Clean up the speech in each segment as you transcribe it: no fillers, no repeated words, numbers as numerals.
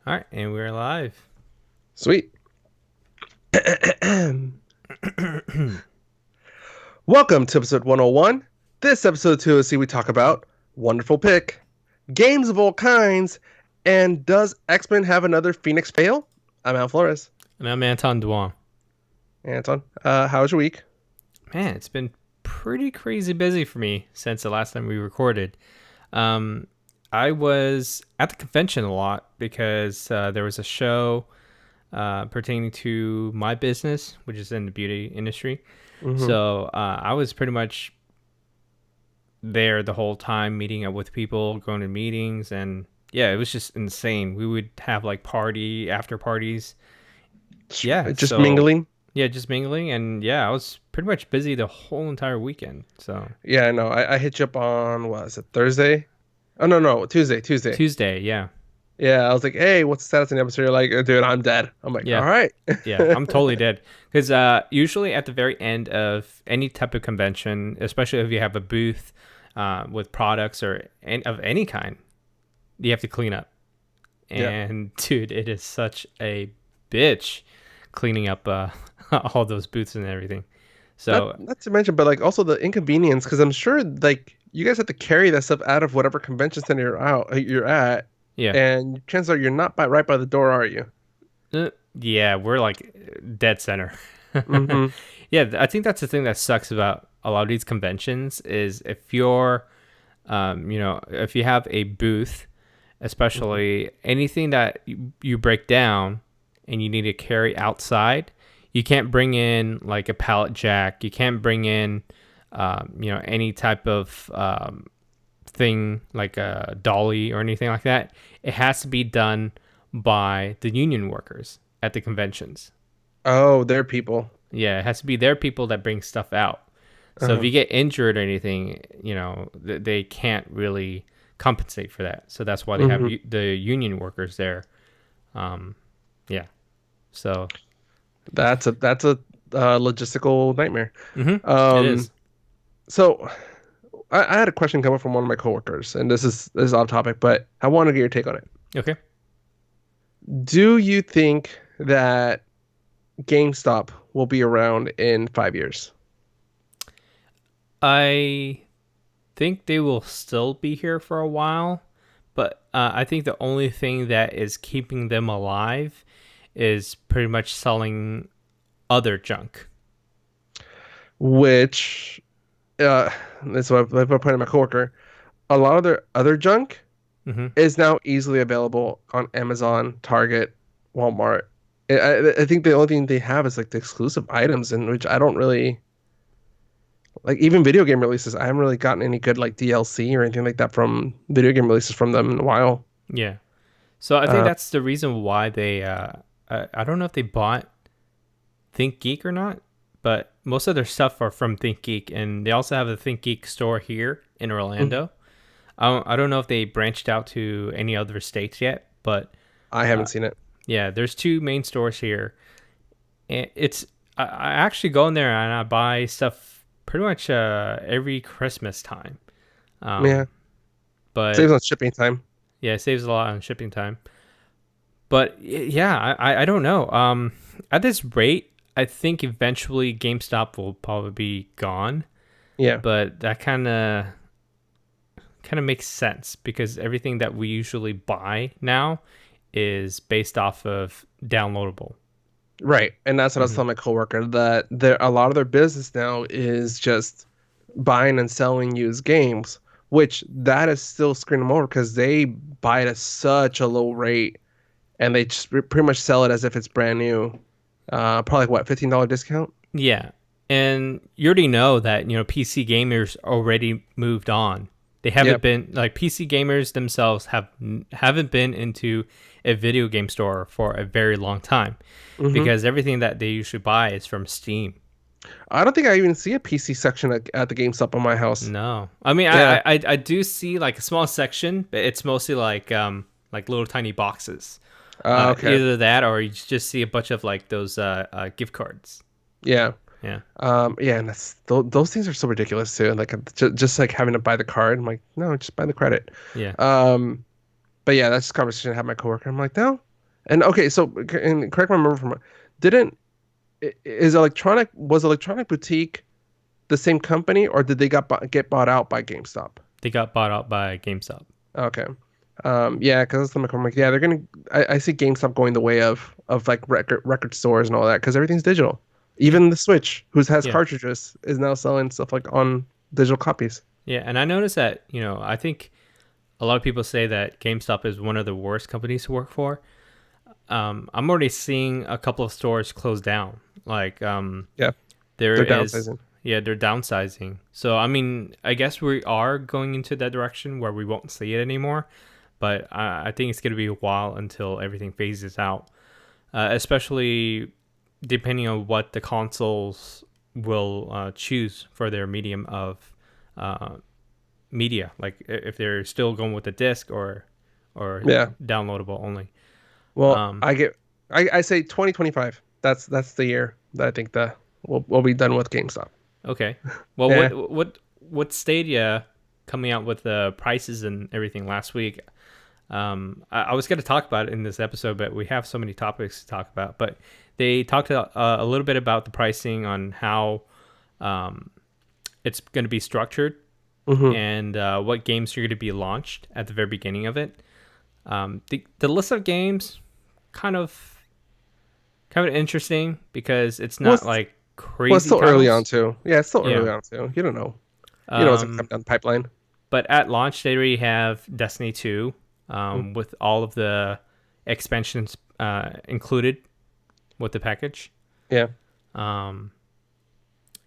All right, and we're live. Sweet. Welcome to episode 101. This episode 2OC we talk about Wonderful Pick, games of all kinds, and does X-Men have another Phoenix fail? I'm Al Flores. And I'm Anton Duan. Anton, how was your week? Man, it's been pretty crazy busy for me since the last time we recorded. Um, I was at the convention a lot because there was a show pertaining to my business, which is in the beauty industry. Mm-hmm. So I was pretty much there the whole time, meeting up with people, going to meetings, and yeah, it was just insane. We would have like party after parties. Yeah, Just so mingling? yeah, just mingling, and yeah, I was pretty much busy the whole entire weekend. So Yeah, I know. I hit you up on, what is it, Thursday? Oh, no, Tuesday. Tuesday, yeah, Yeah, I was like, hey, what's the status in the episode? You're like, dude, I'm dead. I'm like, all yeah, right. yeah, I'm totally dead. Because usually at the very end of any type of convention, especially if you have a booth with products or of any kind, you have to clean up. Yeah. And dude, it is such a bitch cleaning up all those booths and everything. Not So not to mention, but like also the inconvenience, because I'm sure like you guys have to carry that stuff out of whatever convention center you're at, yeah. and chances are you're not right by the door, are you? Yeah, we're like dead center. Mm-hmm. Yeah, I think that's the thing that sucks about a lot of these conventions is if you're, if you have a booth, Hmm. especially anything that you break down and you need to carry outside, you can't bring in like a pallet jack. You can't bring in, any type of thing like a dolly or anything like that. It has to be done by the union workers at the conventions. Oh, they're people. Yeah, it has to be their people that bring stuff out. So if Uh, you get injured or anything, they can't really compensate for that. So that's why they have hmm. the union workers there. Um, yeah. So That's a logistical nightmare. it Um, is. so I had a question come up from one of my coworkers, and this is off topic, but I want to get your take on it. Okay. Do you think that GameStop will be around in 5 years? I think they will still be here for a while, but I think the only thing that is keeping them alive is pretty much selling other junk. Which that's what I've been pointing my coworker. A lot of their other junk Hmm. is now easily available on Amazon, Target, Walmart. I think the only thing they have is like the exclusive items, in which I don't really like. Even video game releases, I haven't really gotten any good like DLC or anything like that from video game releases from them in a while. Yeah. So I think Uh, that's the reason why they. I don't know if they bought Think Geek or not, but most of their stuff are from Think Geek, and they also have a Think Geek store here in mhm. Orlando. I don't know if they branched out to any other states yet, but I uh, haven't seen it. yeah, there's two main stores here, and I actually go in there and I buy stuff pretty much every Christmas time. Yeah, Um, but saves on shipping time. yeah, it saves a lot on shipping time. But yeah, I don't know. At this rate, I think eventually GameStop will probably be gone. Yeah. But that kind of makes sense because everything that we usually buy now is based off of downloadable. Right. And that's what I was Hmm. telling my coworker, that a lot of their business now is just buying and selling used games, which that is still screwing them over because they buy it at such a low rate and they just pretty much sell it as if it's brand new. Probably like, what, $15 discount? Yeah, and you already know that PC gamers already moved on. They haven't Yep. been like PC gamers themselves haven't been into a video game store for a very long time Hmm. because everything that they usually buy is from Steam. I don't think I even see a PC section at the GameStop on my house. No, I mean Yeah. I do see like a small section, but it's mostly like little tiny boxes. Okay. Either that or you just see a bunch of like those gift cards. Yeah. Yeah, Yeah, and those things are so ridiculous too. Like just like having to buy the card. I'm like, no, just buy the credit. yeah, Um, but yeah, that's just a conversation I had with my coworker. I'm like, no. And okay, so and correct me if I'm remember from didn't was Electronic Boutique the same company, or did they get bought out by GameStop? They got bought out by GameStop. Okay. Yeah, because I'm like, yeah, they're gonna. I see GameStop going the way of like record stores and all that because everything's digital. Yeah, Even the Switch, who has yeah, cartridges, is now selling stuff like on digital copies. yeah. And I noticed that I think a lot of people say that GameStop is one of the worst companies to work for. I'm already seeing a couple of stores close down. Like Yeah, there they're is, downsizing. yeah, they're downsizing. So I mean, I guess we are going into that direction where we won't see it anymore. But I think it's going to be a while until everything phases out, especially depending on what the consoles will choose for their medium of uh, media. Like if they're still going with the disc or Yeah. downloadable only. Well, Um, I say 2025. That's the year that I think that we'll be done with GameStop. okay. Well, Yeah. what Stadia coming out with the prices and everything last week? I was going to talk about it in this episode, but we have so many topics to talk about. But they talked a little bit about the pricing on how um, it's going to be structured Hmm. and what games are going to be launched at the very beginning of it. The list of games kind of interesting because it's Well, not like well, it's crazy still early on titles. too. Yeah, it's still Yeah. early on too. You don't know. You know what's gonna come Um, down the pipeline. but at launch, they already have Destiny 2 Mm. with all of the expansions included with the package. Yeah. Um,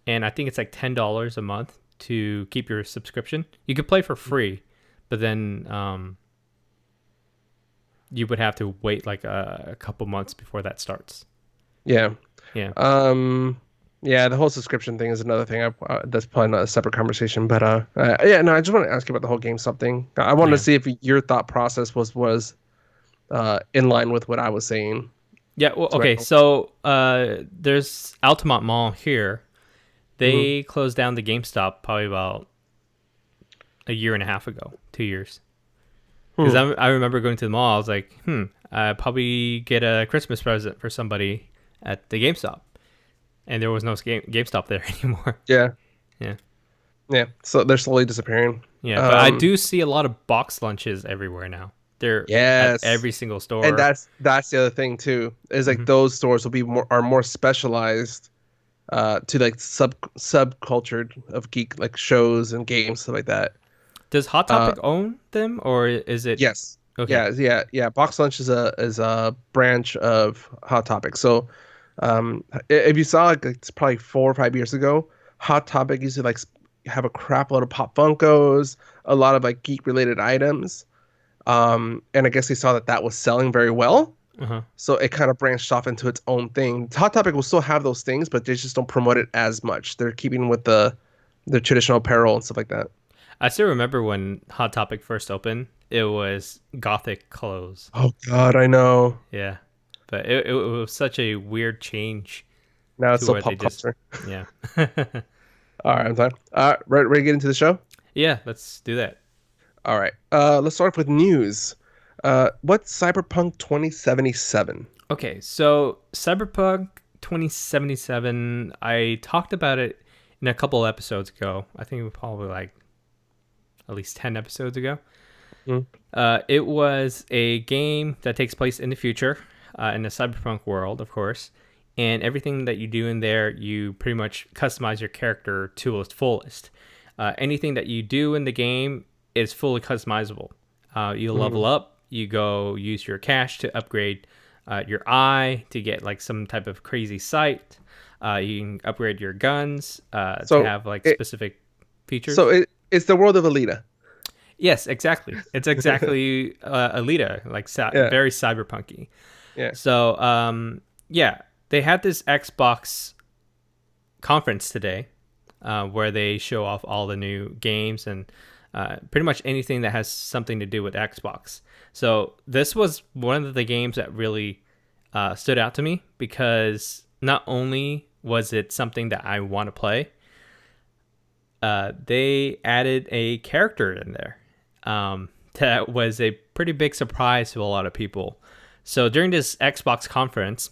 and I think it's like $10 a month to keep your subscription. You could play for free, but then you would have to wait like a couple months before that starts. Yeah. Yeah. Um. Yeah, the whole subscription thing is another thing. That's probably not a separate conversation, but yeah. No, I just want to ask you about the whole GameStop thing. I wanted to Yeah. see if your thought process was in line with what I was saying. Yeah. Well, So I okay. know. So there's Altamont Mall here. Mhm. They closed down the GameStop probably about a year and a half ago, 2 years. Because Hmm. I remember going to the mall. I was like, I probably get a Christmas present for somebody at the GameStop, and there was no GameStop there anymore. Yeah. Yeah, Yeah. So they're slowly disappearing. yeah. But I Um. do see a lot of box lunches everywhere now. They're at Yes. every single And store. that's the other thing too. Is like Hmm. those stores will be more specialized to like subcultured of geek like shows and games stuff like that. Does Hot Uh, Topic own them, or is it yes, okay? yeah. Box Lunch is a branch of Hot Topic. So, if you saw like it's probably 4 or 5 years ago, Hot Topic used to like have a crap load of Pop Funkos, a lot of like geek related items. And I guess they saw that that was selling very well. Uh huh. So it kind of branched off into its own thing. Hot Topic will still have those things, but they just don't promote it as much. They're keeping with the traditional apparel and stuff like that. I still remember when Hot Topic first opened. It was gothic clothes. Oh God, I know. Yeah, but it was such a weird change Now it's to still where they pop just culture. yeah. All right, I'm done. Ready to get into the show? Yeah, let's do that. All right. Let's start off with news. What's Cyberpunk 2077? Okay, so Cyberpunk 2077, I talked about it in a couple episodes ago. I think it was probably like at least 10 episodes ago. Hmm. It was a game that takes place in the future, in the cyberpunk world, of course. And everything that you do in there, you pretty much customize your character to its fullest. Anything that you do in the game is fully customizable. You level Hmm. up, you go use your cash to upgrade your eye to get like some type of crazy sight. You can upgrade your guns to So have like it specific so features. it's the world of Alita. Yes, exactly. It's exactly Alita, like Yeah, very cyberpunky. yeah. So, yeah, they had this Xbox conference today where they show off all the new games and pretty much anything that has something to do with Xbox. So, this was one of the games that really stood out to me because not only was it something that I want to play, they added a character in there that was a pretty big surprise to a lot of people. So during this Xbox conference,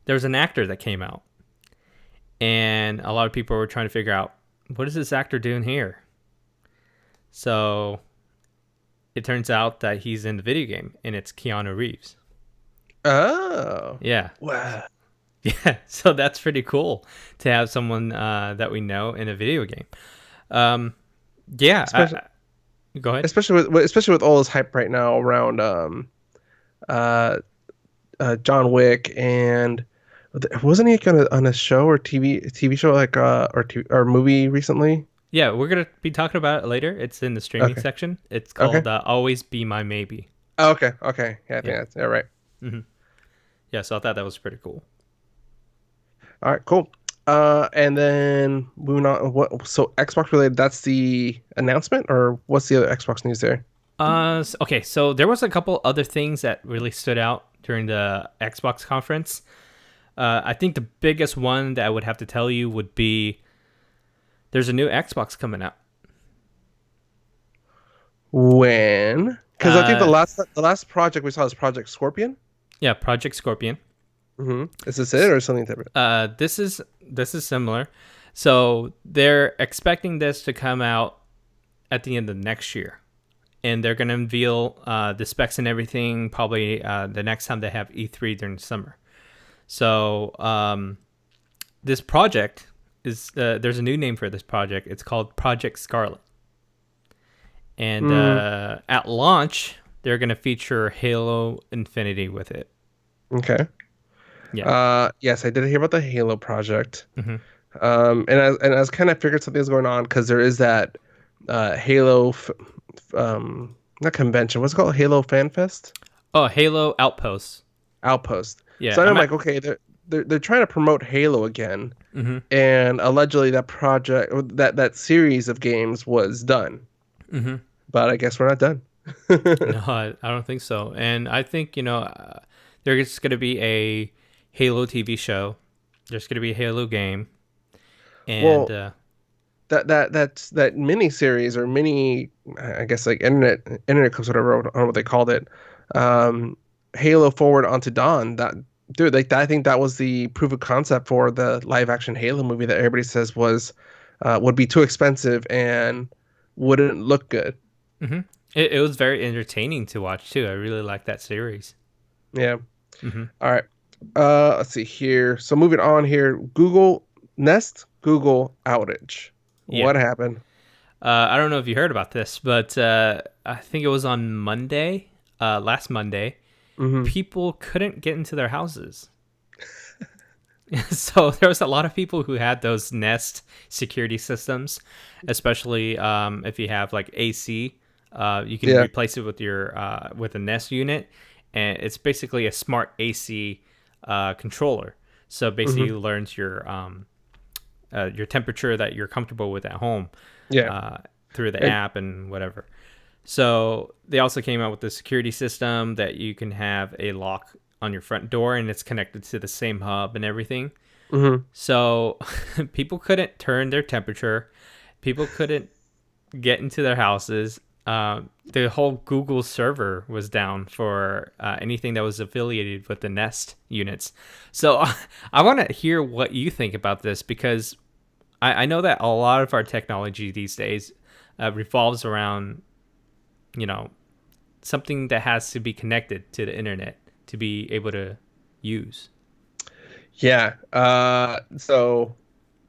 there was an actor that came out, and a lot of people were trying to figure out, what is this actor doing here? So it turns out that he's in the video game, and it's Keanu Reeves. Oh, Yeah. wow. Yeah, so that's pretty cool to have someone that we know in a video game. Um, yeah, Especially, go ahead. especially with all this hype right now around uh, John Wick, and wasn't he on a show or TV show like or movie recently? Yeah, we're gonna be talking about it later. It's in the streaming Okay. section. It's Okay. called "Always Be My Maybe." Oh, okay. Okay. Yeah, I think Yeah, that's right. hmm yeah. So I thought that was pretty cool. All right, cool. And then moving on. What? So Xbox related. That's the announcement, or what's the other Xbox news there? Okay, so there was a couple other things that really stood out during the Xbox conference. I think the biggest one that I would have to tell you would be there's a new Xbox coming out. When? Because I think the Uh, last project we saw is Project Scorpion. yeah, Project Scorpion. Is this it or something different? This is similar. So they're expecting this to come out at the end of next year, and they're gonna unveil the specs and everything probably the next time they have E3 during the summer. So this project is there's a new name for this project. It's called Project Scarlet, and Mm, at launch they're gonna feature Halo Infinity with it. okay. Yeah. Yes, I did hear about the Halo project. hmm And I was kind of figured something was going on because there is that Halo, not convention. What's it called? Halo Fan Fest Oh, Halo Outpost. Outpost. Yeah, So I'm I'm like, at. okay, they're trying to promote Halo again, hmm and allegedly that project, that series of games was done, hmm but I guess we're not done. No, I don't think so. And I think, there's going to be a Halo TV show. There's going to be a Halo game. And Well, that mini series or mini, I guess like internet clips, whatever, I don't know what they called it. Um, Halo Forward Onto Dawn. That dude, like I think that was the proof of concept for the live action Halo movie that everybody says was would be too expensive and wouldn't look good. mhm. It was very entertaining to watch, too. I really like that series. Yeah. hmm All right. Let's see here. So moving on here, Google outage. Yeah. What happened? I don't know if you heard about this, but I think it was on Monday, last Monday, Hmm. people couldn't get into their houses. So there was a lot of people who had those Nest security systems, especially if you have like AC. You can Yeah. replace it with your with a Nest unit, and it's basically a smart AC controller. So basically, Hmm. it learns your temperature that you're comfortable with at home Yeah. uh, through the And app and whatever. So they also came out with the security system that you can have a lock on your front door, and it's connected to the same hub and everything. mhm. So people couldn't turn their temperature. People couldn't get into their houses. The whole Google server was down for anything that was affiliated with the Nest units. So I want to hear what you think about this because I know that a lot of our technology these days revolves around, you know, something that has to be connected to the internet to be able to use. Yeah. So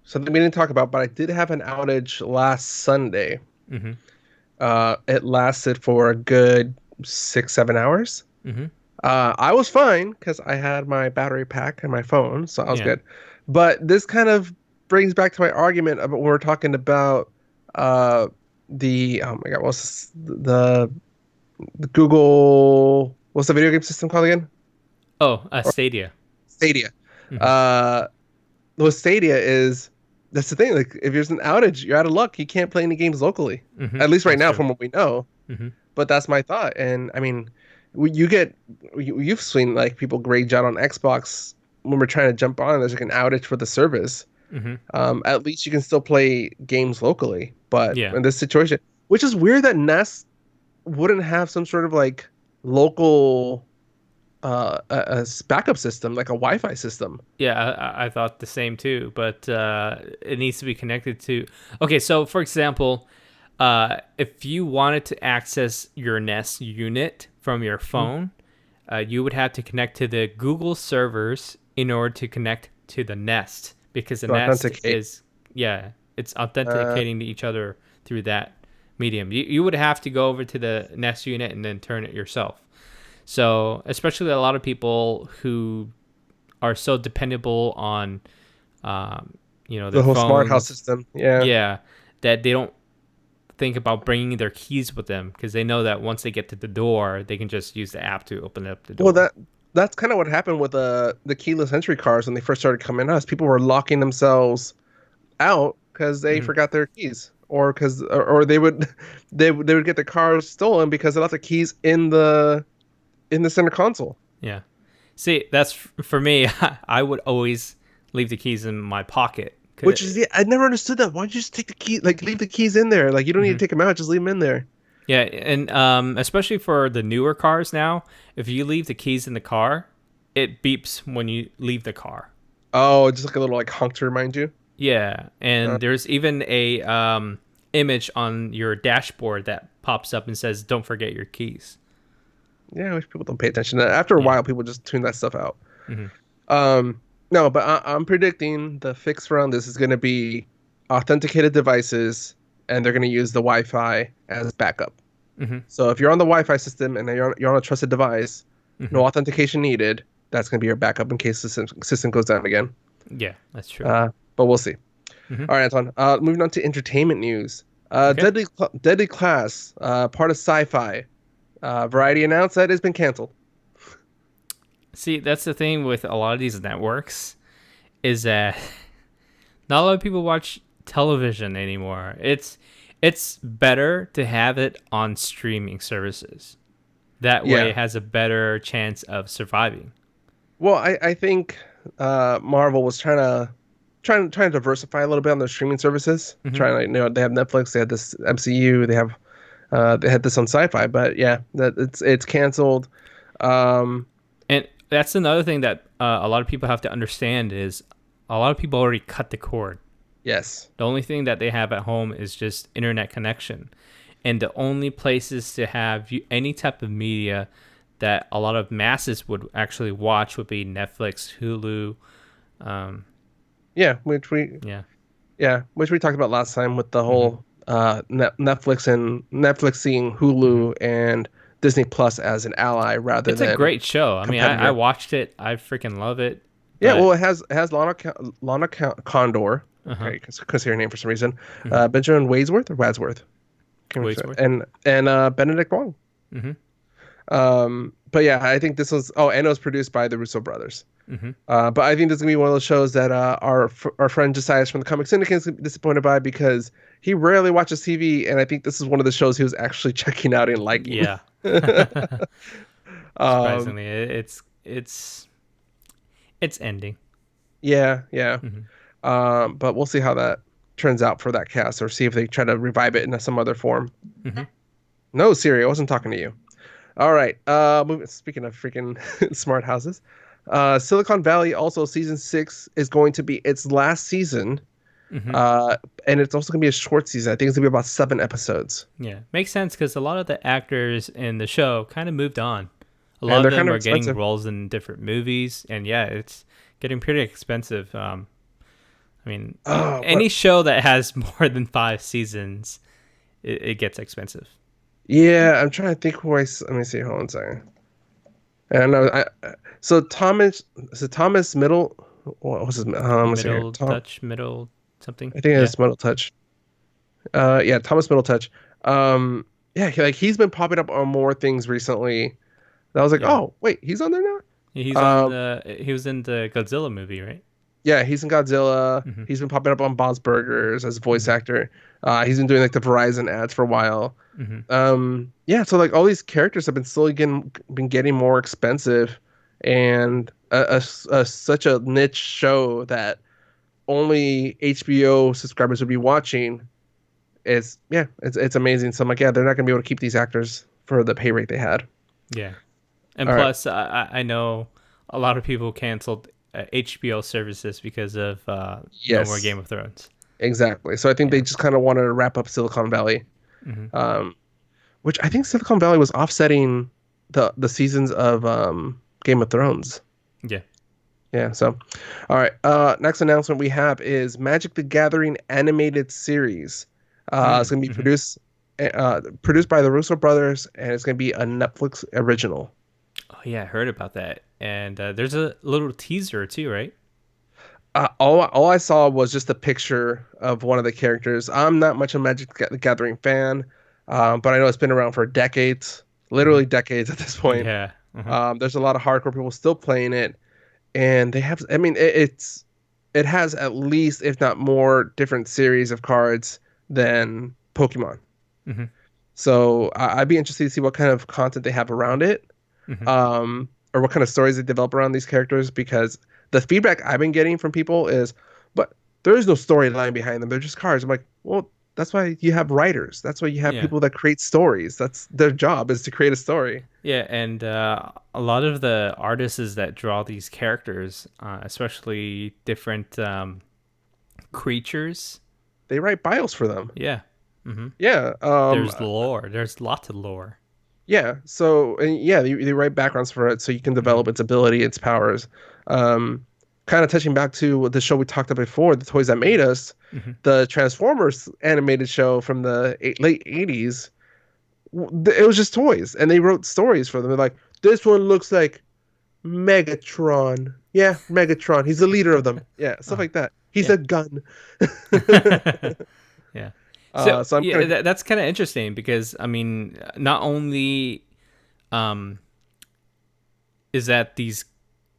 something we didn't talk about, but I did have an outage last Sunday. Mm-hmm. It lasted for a good 6, 7 hours. Mm-hmm. I was fine because I had my battery pack and my phone, so I was Yeah. good. But this kind of brings back to my argument about when we're talking about uh the oh my God, the Google, what's the video game system called again? Oh, Or Stadia. Stadia. Mm-hmm. Uh, with Stadia is that's the thing. Like, if there's an outage, you're out of luck. You can't play any games locally, Mm-hmm. at least right That's now, true. from what we know. Mm-hmm. But that's my thought. And I mean, you get you've seen like people rage out on Xbox when we're trying to jump on. There's like an outage for the service. Mm-hmm. At least you can still play games locally. But Yeah. in this situation, which is weird that Nest wouldn't have some sort of like local. backup system, like a Wi-Fi system. Yeah, I thought the same too, but it needs to be connected to. Okay, so for example, if you wanted to access your Nest unit from your Mhm. phone, you would have to connect to the Google servers in order to connect to the Nest because the To Nest authenticate. is, yeah, it's Uh, authenticating to each other through that medium. You would have to go over to the Nest unit and then turn it yourself. So, especially a lot of people who are so dependable on, um, the their whole smart house phones, system. Yeah. yeah, that they don't think about bringing their keys with them because they know that once they get to the door, they can just use the app to open up the Well, door. that's kind of what happened with the keyless entry cars when they first started coming out. People were locking themselves out because they Hmm. forgot their keys, or they would they would get the cars stolen because they left the keys in the center console. Yeah. See, that's for me. I would always leave the keys in my pocket. Which is, yeah, I never understood that. Why don't you just take the key, like leave the keys in there? Like you don't need to Mhm. take them out, just leave them in there. Yeah, and especially for the newer cars now, if you leave the keys in the car, it beeps when you leave the car. Oh, just like a little like honk to remind you. Yeah, Uh, and there's even a image on your dashboard that pops up and says, "Don't forget your keys." yeah, I wish people don't pay attention to that. After a Yeah. while, people just tune that stuff out. Hmm. No, but I'm predicting the fix around this is going to be authenticated devices, and they're going to use the Wi-Fi as backup. Hmm. So if you're on the Wi-Fi system and you're on a trusted device, Hmm. no authentication needed. That's going to be your backup in case the system goes down again. Yeah, that's true. But we'll see. Hmm. All right, Anton. Moving on to entertainment news. Okay. Deadly Class, part of Sci-Fi. Variety announced that it's been canceled. See, that's the thing with a lot of these networks is that not a lot of people watch television anymore. It's better to have it on streaming services. That way, Yeah. it has a better chance of surviving. Well, I think Marvel was trying to diversify a little bit on their streaming services. Hmm. Trying to, they have Netflix, they had this MCU, they had this on Sci-Fi, but yeah, that it's canceled. Um, And that's another thing that a lot of people have to understand is a lot of people already cut the cord. yes. The only thing that they have at home is just internet connection. And the only places to have any type of media that a lot of masses would actually watch would be Netflix, Hulu. Um, Yeah, which we yeah. yeah, which we talked about last time with the Hmm. whole Netflix seeing Hmm. Hulu and Disney Plus as an ally rather It's a than great show. I mean, I competitor. watched it. I freaking love it. Yeah, well, But it has Condor, uh huh. okay, because her name for some reason, Hmm. Benjamin Wadsworth or Wadsworth, can't remember, Waitsworth. and Benedict Wong. Hmm. But yeah, I think this was, and it was produced by the Russo brothers. Hmm. But I think this is gonna be one of those shows that our friend Josias from the Comic Syndicate is disappointed by because he rarely watches TV, and I think this is one of the shows he was actually checking out and liking. Yeah. um, Surprisingly, it's ending. yeah, yeah. Hmm. But we'll see how that turns out for that cast, or see if they try to revive it in some other form. Hmm. No, Siri, I wasn't talking to you. All right. Speaking of freaking smart houses, Silicon Valley also season 6 is going to be its last season. Hmm. Uh, and it's also gonna be a short season. I think it's gonna be about 7 episodes. Yeah, makes sense because a lot of the actors in the show kind of moved on. A lot And of they're kind them of are getting expensive. roles in different movies, and yeah, it's getting pretty expensive. I mean, Oh, any but show that has more than 5 seasons, it gets expensive. yeah, I'm trying to think let me see. Hold on a second. And so Thomas Middle. What was his? Let me see here. Middle something. I think Yeah, it's Middle Touch. Yeah, Thomas Middle Touch. Yeah, he's been popping up on more things recently. And I was like, yeah. oh wait, he's on there now. Um, He was in the Godzilla movie, right? Yeah, he's in Godzilla. Hmm. He's been popping up on Bob's Burgers as a voice Hmm. actor. He's been doing like the Verizon ads for a while. Hmm. Yeah, so like all these characters have been slowly getting more expensive, and such a niche show that only HBO subscribers would be watching. It's amazing. So I'm like, yeah, they're not gonna be able to keep these actors for the pay rate they had. Yeah. And All right. plus, I know a lot of people canceled HBO services because of no more Yes, Game of Thrones. exactly. So I think they Yeah. just kind of wanted to wrap up Silicon Valley, Hmm. um, which I think Silicon Valley was offsetting the seasons of Game of Thrones. Yeah. Yeah. So, all right. Next announcement we have is Magic the Gathering animated series. It's gonna be Mm-hmm. produced by the Russo brothers, and it's gonna be a Netflix original. Oh yeah, I heard about that. And there's a little teaser too, right? All I saw was just a picture of one of the characters. I'm not much a the Gathering fan, but I know it's been around for decades, Hmm. literally decades at this point. Yeah. Hmm. There's a lot of hardcore people still playing it, and they have. I mean, it has at least, if not more, different series of cards than Pokemon. Hmm. So I'd be interested to see what kind of content they have around it, Hmm. or what kind of stories they develop around these characters. Because the feedback I've been getting from people is, but there is no storyline behind them. They're just cards. I'm like, well, that's why you have writers. That's why you have Yeah. people that create stories. That's their job, is to create a story. Yeah, and a lot of the artists that draw these characters, especially different creatures. They write bios for them. Yeah. Hmm. Yeah. There's lore. There's lots of lore. Yeah. So, and yeah, they write backgrounds for it so you can Hmm. develop its ability, its powers. Um, Kind of touching back to the show we talked about before, The Toys That Made Us, Hmm. the Transformers animated show from the late 80s. It was just toys, and they wrote stories for them. They're like, this one looks like Megatron. Yeah, Megatron. He's the leader of them. Yeah, stuff Oh, like that. He's yeah. a gun. Yeah. So So I'm yeah, kind of, that's kind of interesting because I mean, not only um, is that these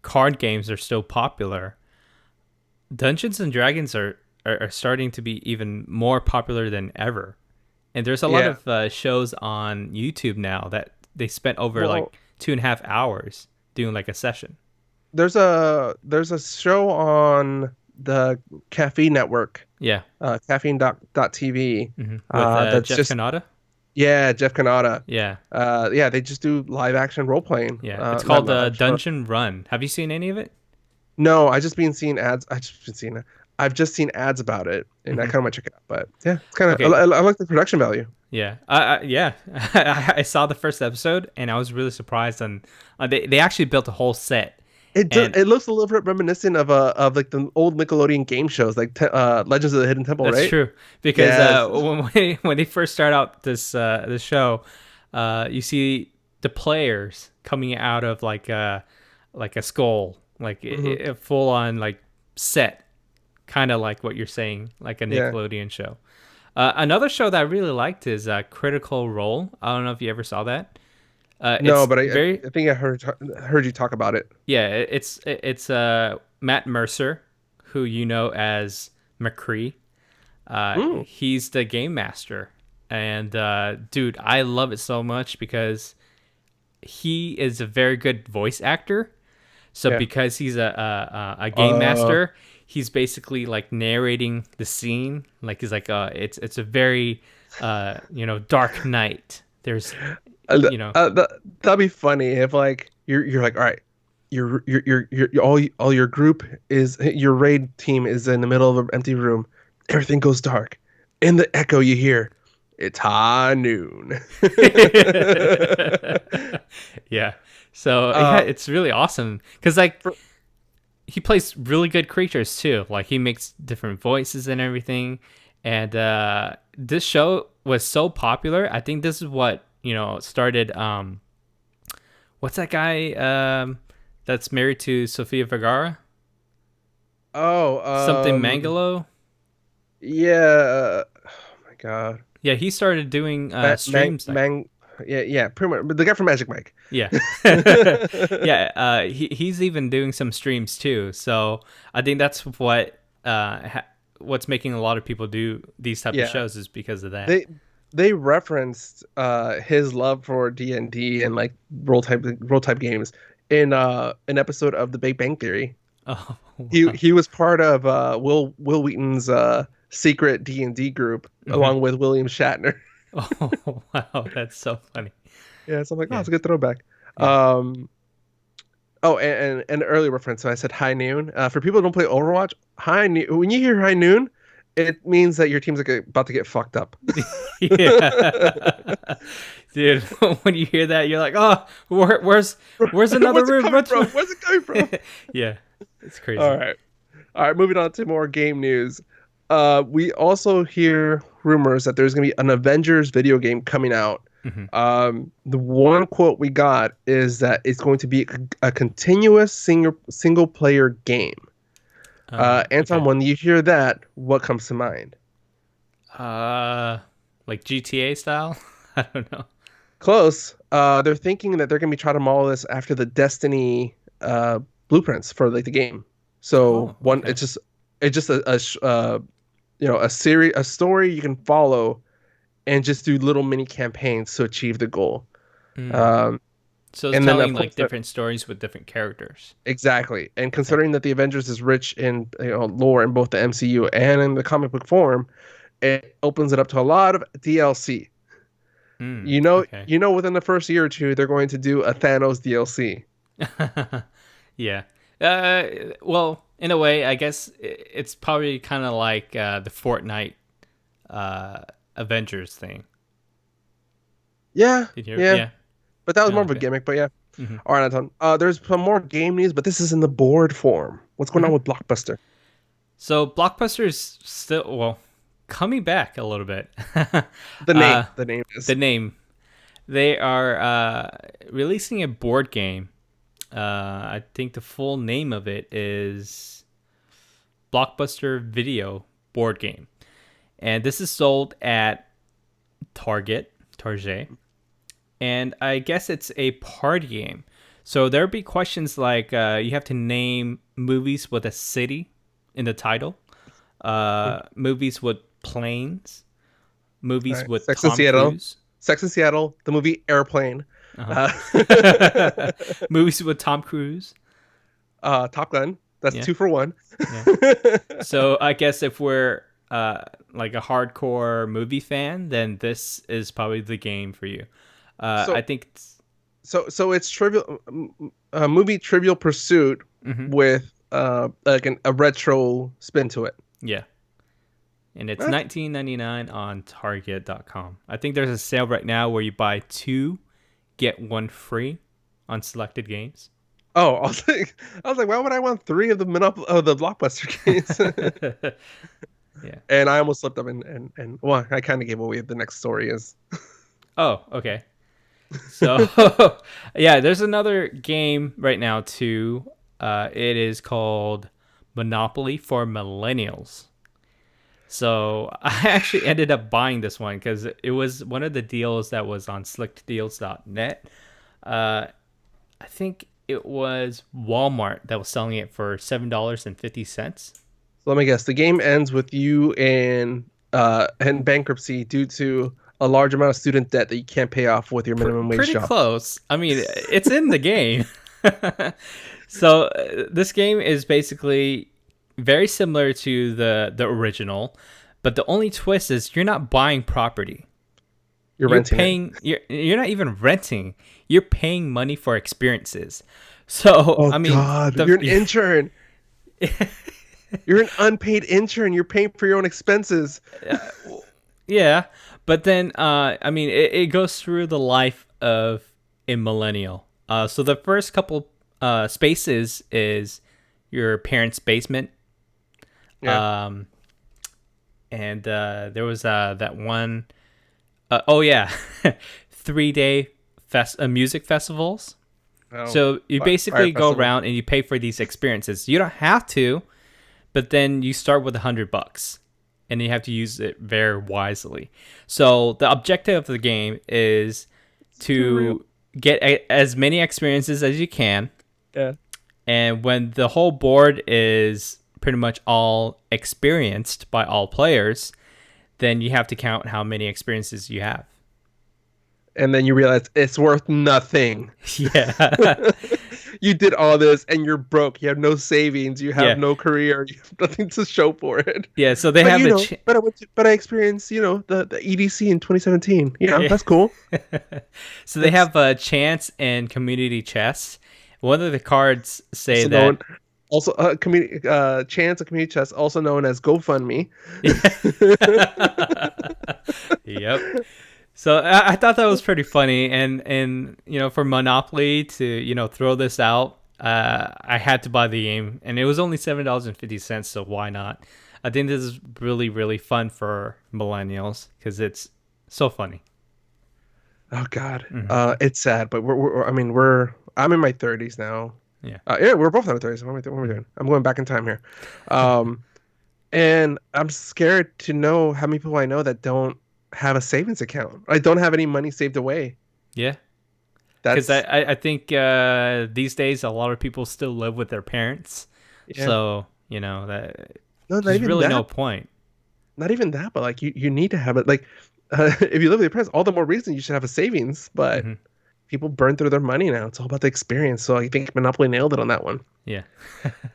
card games are so popular, Dungeons and Dragons are starting to be even more popular than ever. And there's a lot yeah. of shows on YouTube now that they spent over Well, like 2.5 hours doing like a session. there's a show on the Caffeine Network, Yeah. caffeine dot TV. Hmm. With That's Jeff just, Kanata. yeah, Jeff Kanata. Yeah. Yeah, they just do live action role playing. Yeah. It's Not called live action. Dungeon Run. Have you seen any of it? No, I just been seeing ads. I just been seeing it. I've just seen ads about it, and I Hmm. kind of might check it out. But yeah, it's kind of, Okay. I like the production value. Yeah. Yeah. I saw the first episode and I was really surprised. And they actually built a whole set. And It looks a little bit reminiscent of like the old Nickelodeon game shows, like Legends of the Hidden Temple, that's right? true because Yes. when they first start out this show, you see the players coming out of like a skull, like Hmm. a full on like set, kind of like what you're saying, like a Yeah. Nickelodeon show. Another show that I really liked is Critical Role. I don't know if you ever saw that. No, It's but very I think I heard you talk about it. yeah. It's Matt Mercer, who you know as McCree. Mm, He's the game master, and dude, I love it so much because he is a very good voice actor. So yeah. because he's a game Uh, master, he's basically like narrating the scene. Like he's like it's a very dark night. There's that'd be funny if like you're like, all right, all your group is, your raid team is in the middle of an empty room. Everything goes dark. In the echo, you hear, it's high noon. yeah. So yeah, uh, it's really awesome because like for, he plays really good creatures too. Like he makes different voices and everything. And this show was so popular. I think this is what started. What's that guy that's married to Sofia Vergara? oh, Something Mangalo. yeah. Oh my God. Yeah, he started doing Mang, streams like Mang, yeah, pretty much. But the guy from Magic Mike. yeah, yeah. He's even doing some streams too. So I think that's what's making a lot of people do these type of Yeah. shows is because of that. They they referenced his love for D&D and like role type games in an episode of The Big Bang Theory. Oh He wow. he was part of Will Wheaton's secret D&D group Hmm. along with William Shatner. Oh wow, that's so funny. Yeah, so I'm like, oh, Yeah. it's a good throwback. Yeah. Um, oh, and an early reference. So I said high noon. For people who don't play Overwatch, high noon. When you hear high noon, it means that your team's about to get fucked up. Yeah. Dude, when you hear that, you're like, oh, where's another Where's it room? coming from? Where's it coming from? Yeah, it's All crazy. right. All right, moving on to more game news. We also hear rumors that there's going to be an Avengers video game coming out. Hmm. The one quote we got is that it's going to be a continuous single player game. Anton, Okay. when you hear that, what comes to mind? Uh, like GTA style? I don't know. Close. They're thinking that they're going to be trying to model this after the Destiny blueprints for like the game. So Oh, one, okay. it's just a series, a story you can follow, and just do little mini campaigns to achieve the goal. Mm. Um, So it's and then of telling course like different stories with different characters. exactly. And Okay. considering that the Avengers is rich in lore in both the MCU and in the comic book form, it opens it up to a lot of DLC. Mm, okay. Within the first year or two, they're going to do a Thanos DLC. Yeah. Well, in a way, I guess it's probably kind of like the Fortnite uh, Avengers thing. Yeah, Did you? yeah. Yeah. But that was Kind more of of a like that. gimmick. But yeah. Hmm. All right, Anton. There's some more game news, but this is in the board form. What's going on Hmm. with Blockbuster? So Blockbuster is still coming back a little bit. The uh, name. The name the is. name they are releasing a board game. I think the full name of it is Blockbuster Video Board Game, and this is sold at Target, and I guess it's a party game. So there'll be questions like you have to name movies with a city in the title, movies with planes, All movies right. with Tom Cruise, Sex in Seattle. The movie Airplane. Uh, uh-huh. movies with Tom Cruise. Top Gun. That's Yeah, two for one. yeah. So I guess if we're like a hardcore movie fan, then this is probably the game for you. I so think. so it's trivial movie Trivial Pursuit Mhm. with like a retro spin to it. Yeah, and it's That's, 19.99 on Target.com. I think there's a sale right now where you buy two, get one free on selected games. oh, I was like, why would I want three of the the Blockbuster games? Yeah. And I almost slipped up and well, I kind of gave away the next story is. Oh, okay. So, yeah, there's another game right now too. It is called Monopoly for Millennials. So I actually ended up buying this one because it was one of the deals that was on slickeddeals.net. I think it was Walmart that was selling it for $7.50. So let me guess. The game ends with you in bankruptcy due to a large amount of student debt that you can't pay off with your minimum wage Pretty job. close. I mean, it's in the game. So this game is basically very similar to the original, but the only twist is you're not buying property. You're You're renting it. paying. You're not even renting. You're paying money for experiences. So Oh I mean, God, you're an intern. You're an unpaid intern. You're paying for your own expenses. yeah, but then I mean, it goes through the life of a millennial. So the first couple spaces is your parents' basement. Yeah. Um, and there was that one oh yeah, 3 day music festivals. Oh, So you fire basically go festival. around and you pay for these experiences. You don't have to, but then you start with $100, and you have to use it very wisely. So the objective of the game is Too real. to get as many experiences as you can, Yeah. and when the whole board is pretty much all experienced by all players, then you have to count how many experiences you have. And then you realize it's worth nothing. Yeah. you did all this and you're broke. You have no savings. You have Yeah, no career. You have nothing to show for it. yeah. So they But have you a know, but I experienced, the EDC in 2017. yeah. That's cool. So they That's have a chance and community chess. One of the cards say also known, that. also community chance of community chest, also known as GoFundMe. Yep. So I thought that was pretty funny, and for Monopoly to throw this out, I had to buy the game, and it was only $7.50. So why not? I think this is really really fun for millennials because it's so funny. Oh God, Hmm. it's sad, but I mean, I'm in my 30s now. Yeah. Yeah, we're both in our 30s. What am I Mhm. doing? I'm going back in time here. Um, and I'm scared to know how many people I know that don't have a savings account. I don't have any money saved away. Yeah. Because That's I think these days a lot of people still live with their parents, yeah. so that No, not there's even really no that. point. Not even that, but like you need to have it. Like if you live with your parents, all the more reason you should have a savings. But Hmm. people burn through their money now. It's all about the experience. So I think Monopoly nailed it on that one. Yeah.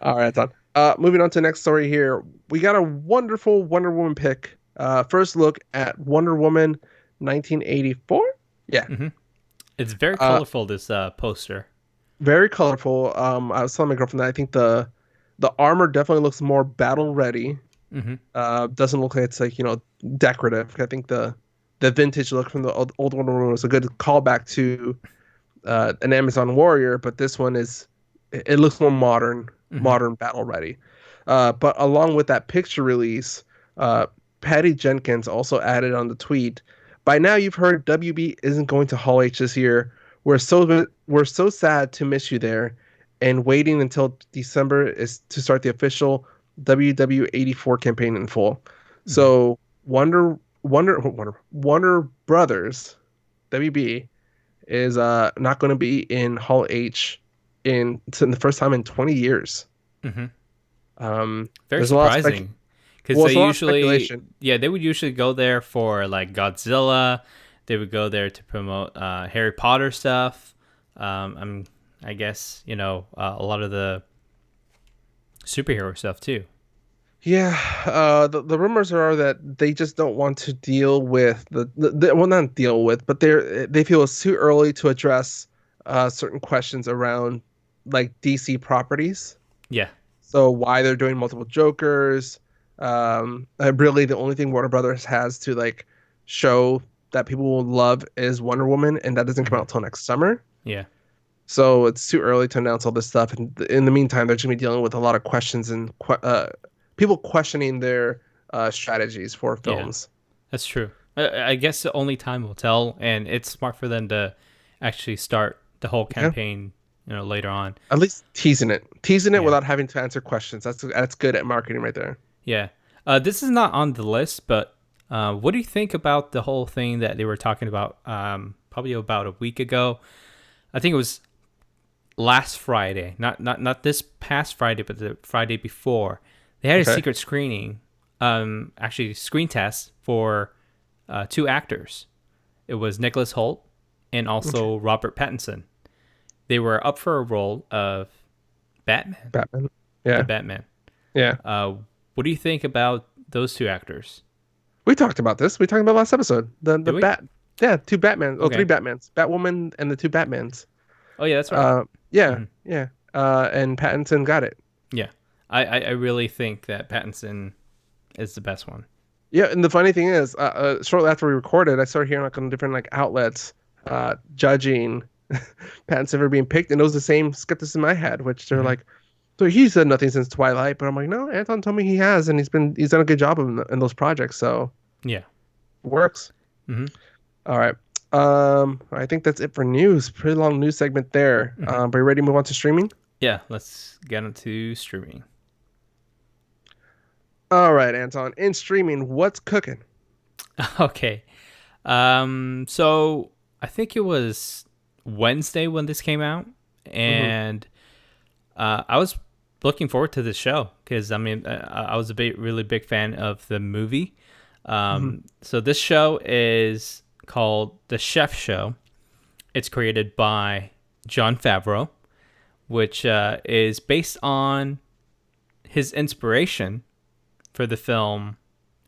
All right, Don. Moving on to the next story here. We got a wonderful Wonder Woman pick. First look at Wonder Woman 1984. Yeah. Hmm. It's very Uh, colorful, this poster. very colorful. I was telling my girlfriend that I think the armor definitely looks more battle ready. Hmm. Doesn't look like it's like, decorative. I think the vintage look from the old Wonder Woman was a good callback to an Amazon Warrior, but this one it looks more modern, Hmm. battle ready. But along with that picture release, uh, Patty Jenkins also added on the tweet. By now, you've heard WB isn't going to Hall H this year. We're so sad to miss you there, and waiting until December is to start the official WW84 campaign in full. Hmm. So Warner Brothers WB is not going to be in Hall H in the first time in 20 years. Hmm. Very There's a lot of surprising, because well, they it's a lot of usually, speculation. yeah, they would usually go there for like Godzilla. They would go there to promote Harry Potter stuff. I guess a lot of the superhero stuff too. Yeah, the rumors are that they just don't want to deal with well, not deal with, but they feel it's too early to address certain questions around like DC properties. Yeah. So why they're doing multiple Jokers? Really, the only thing Warner Brothers has to like show that people will love is Wonder Woman, and that doesn't come Hmm. out till next summer. Yeah. So it's too early to announce all this stuff. And in the meantime, they're just gonna be dealing with a lot of questions and people questioning their strategies for Yeah. films. That's true. I guess the only time will tell, and it's smart for them to actually start the whole Yeah, campaign, later on. at least teasing it Yeah, without having to answer questions. That's good at marketing right there. yeah. This is not on the list, but what do you think about the whole thing that they were talking about? Probably about a week ago. I think it was last Friday, not this past Friday, but the Friday before. They had a Okay. secret screening, actually screen test for two actors. It was Nicholas Holt and Okay. also Robert Pattinson. They were up for a role of Batman, Batman. the Yeah. Batman. Yeah. Uh, what do you think about those two actors? We talked about this. We talked about last episode. The Did we? bat. Yeah, two Batmans. Oh, three Okay. Batmans. Batwoman and the two Batmans. Oh yeah, that's right. Yeah, Hmm. yeah. And Pattinson got it. Yeah, I really think that Pattinson is the best one. Yeah, and the funny thing is, shortly after we recorded, I started hearing like on different like outlets judging Pattinson for being picked, and it was the same skepticism I had, which they're Hmm. like, so he said nothing since Twilight, but I'm like, no, Anton told me he has, and he's done a good job in those projects, so Yeah. it works. Hmm. All right. I think that's it for news. Pretty long news segment there. Hmm. But you ready to move on to streaming? Yeah. Let's get into streaming. All right, Anton. In streaming, what's cooking? Okay. So I think it was Wednesday when this came out, Mm-hmm. and I was looking forward to this show because I was a really big fan of the movie. Mm-hmm. So this show is called The Chef Show. It's created by Jon Favreau, which is based on his inspiration for the film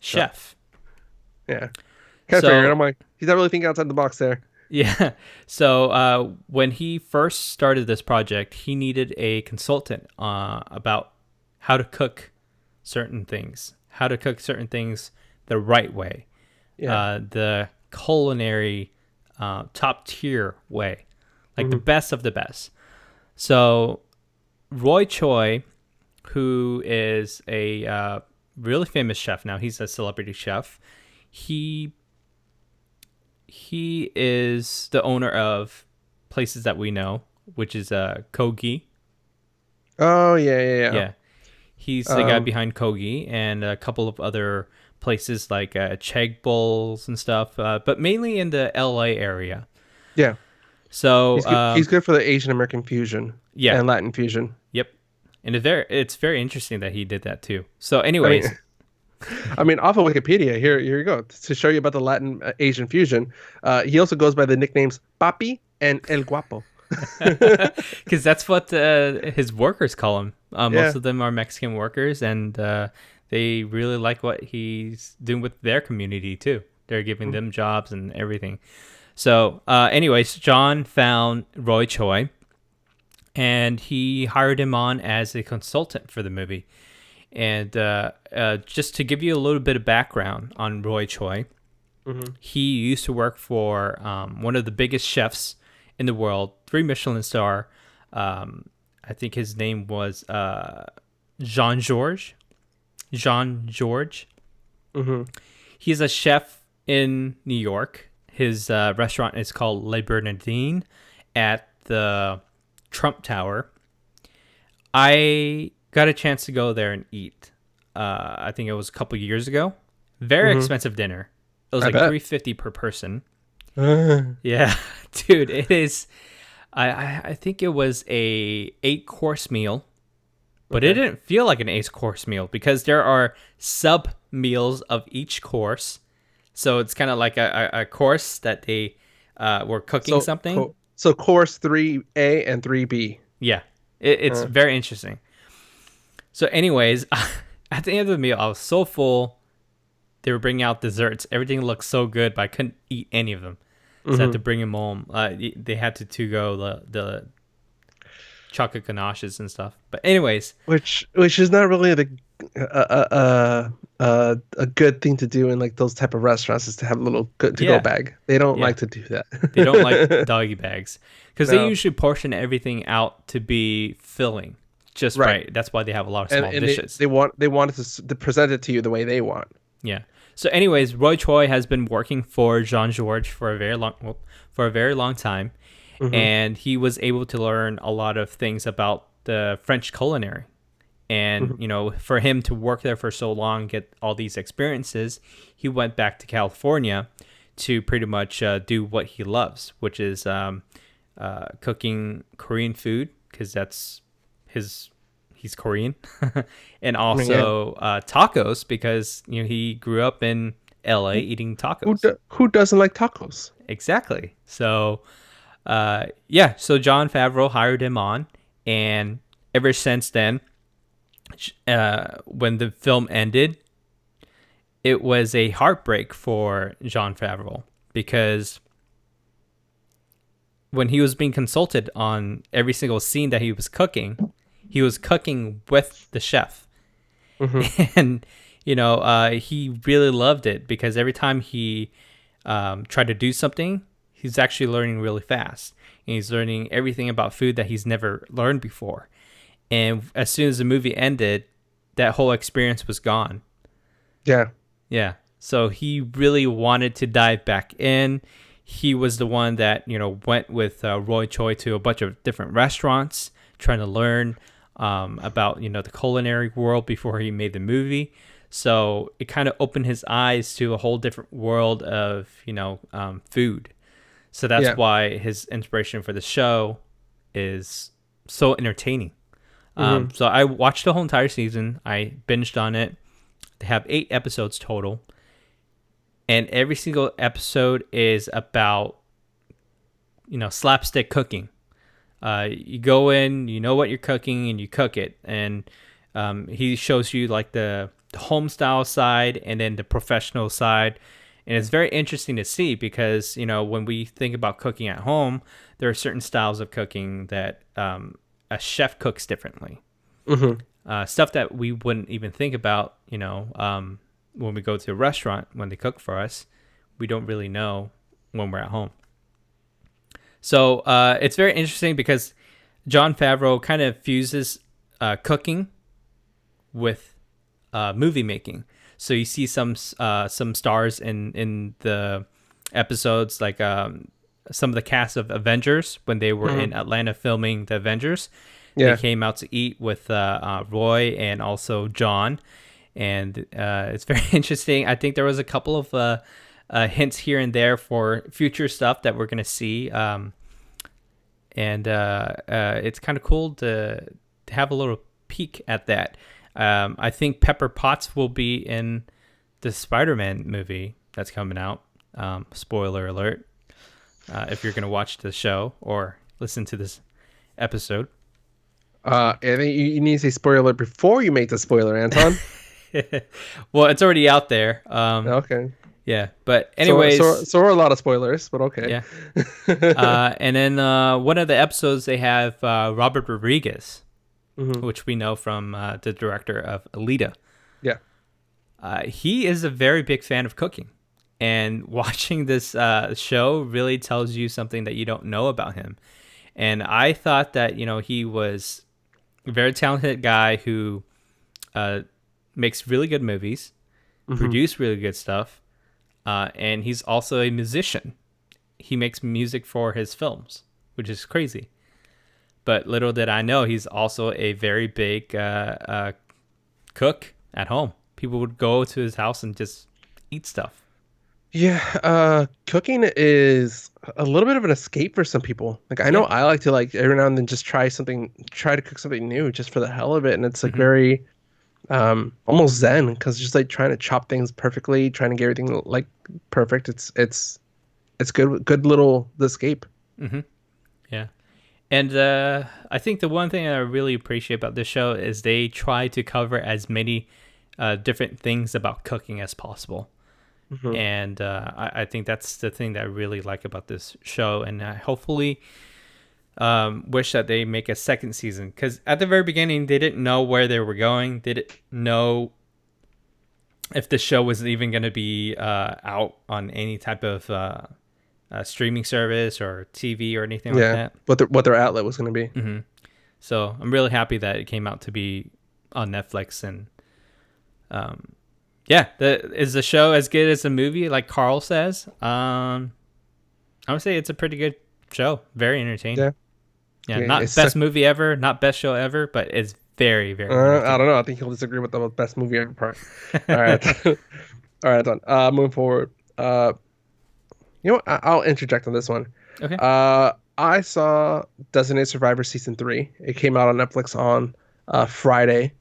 Chef. Yeah. Kind of figured. I'm So like, he's not really thinking outside the box there. yeah, so when he first started this project, he needed a consultant about how to cook certain things, the right way, Yeah. the culinary top tier way, like the best of the best. So Roy Choi, who is a really famous chef now, he's a celebrity chef. He is the owner of places that we know, which is Kogi. Oh yeah. Yeah, he's the guy Um, behind Kogi and a couple of other places like Chegg Bowls and stuff, but mainly in the LA area. yeah. So He's good for the Asian American fusion yeah, and Latin fusion. yep, and it's very interesting that he did that too. So, I mean, anyways, off of Wikipedia, here you go to show you about the Latin Asian fusion. He also goes by the nicknames Papi and El Guapo. because that's what his workers call him. Yeah. Most of them are Mexican workers, and they really like what he's doing with their community too. They're giving them jobs and everything. So, anyways, John found Roy Choi, and he hired him on as a consultant for the movie. And just to give you a little bit of background on Roy Choi, he used to work for one of the biggest chefs in the world, 3 Michelin star. I think his name was Jean George. Jean George. He's a chef in New York. His restaurant is called Le Bernardine at the Trump Tower. I got a chance to go there and eat. I think it was a couple years ago. Very expensive dinner. It was I like bet. $350 per person. Yeah, dude, it is. I think it was a 8-course meal, but it didn't feel like an 8-course meal because there are sub meals of each course. So it's kind of like a course that they were cooking something. So course 3A and 3B. Yeah, it's very interesting. So, anyways, at the end of the meal, I was so full. They were bringing out desserts. Everything looked so good, but I couldn't eat any of them. So I had to bring them home. They had to go the chocolate ganaches and stuff. But anyways, Which is not really a good thing to do in like those type of restaurants, is to have a little good to go yeah, bag. They don't yeah. like to do that. They don't like doggy bags because No. they usually portion everything out to be filling just Right. right. That's why they have a lot of small and dishes. they want it to present it to you the way they want. Yeah. So, anyways, Roy Choi has been working for Jean George for a very long time, and he was able to learn a lot of things about the French culinary. And for him to work there for so long, get all these experiences, he went back to California to pretty much do what he loves, which is cooking Korean food, because that's he's Korean, and also tacos, because he grew up in LA eating tacos. Who doesn't like tacos? Exactly. So so Jon Favreau hired him on, and ever since then, when the film ended, it was a heartbreak for Jon Favreau, because when he was being consulted on every single scene that he was cooking with the chef. And he really loved it, because every time he tried to do something, he's actually learning really fast, and he's learning everything about food that he's never learned before. And as soon as the movie ended, that whole experience was gone. Yeah. So he really wanted to dive back in. He was the one that went with Roy Choi to a bunch of different restaurants, trying to learn about the culinary world before he made the movie. So it kind of opened his eyes to a whole different world of food. So that's why his inspiration for the show is so entertaining. So I watched the whole entire season. I binged on it. They have 8 episodes total, and every single episode is about slapstick cooking. You go in, you know what you're cooking, and you cook it. And he shows you like the home style side and then the professional side. And it's very interesting to see because, when we think about cooking at home, there are certain styles of cooking that a chef cooks differently. Mm-hmm. Stuff that we wouldn't even think about, when we go to a restaurant, when they cook for us, we don't really know when we're at home. So it's very interesting because Jon Favreau kind of fuses cooking with movie making. So you see some stars in the episodes, like some of the cast of Avengers when they were in Atlanta filming the Avengers. Yeah. They came out to eat with Roy and also John, and it's very interesting. I think there was a couple of hints here and there for future stuff that we're gonna see, and it's kind of cool to have a little peek at that. I think Pepper Potts will be in the Spider-Man movie that's coming out. Spoiler alert, if you're gonna watch the show or listen to this episode. I think you need to say spoiler alert before you make the spoiler, Anton. Well, it's already out there. Okay. Yeah, but anyways, so are a lot of spoilers, but okay. Yeah. And then one of the episodes they have Robert Rodriguez, which we know from the director of Alita. Yeah. He is a very big fan of cooking, and watching this show really tells you something that you don't know about him. And I thought that he was a very talented guy who makes really good movies, produce really good stuff, and he's also a musician. He makes music for his films, which is crazy. But little did I know, he's also a very big cook at home. People would go to his house and just eat stuff. Yeah, cooking is a little bit of an escape for some people. Like I know I like to every now and then just try to cook something new just for the hell of it, and it's like very almost zen because just like trying to chop things perfectly, trying to get everything like perfect. It's good little escape. Yeah. And I think the one thing I really appreciate about this show is they try to cover as many different things about cooking as possible. And I think that's the thing that I really like about this show. And I hopefully wish that they make a second season. Because at the very beginning, they didn't know where they were going. They didn't know if the show was even going to be out on any type of streaming service or TV or anything like that. What their outlet was going to be. So I'm really happy that it came out to be on Netflix. And is the show as good as the movie, like Carl says? I would say it's a pretty good show. Very entertaining. Yeah, not best movie ever, not best show ever, but it's very, very I don't know. I think he'll disagree with the best movie ever part. All right. All right, Don. Moving forward. You know what? I'll interject on this one. Okay. I saw Designated Survivor Season 3. It came out on Netflix on Friday.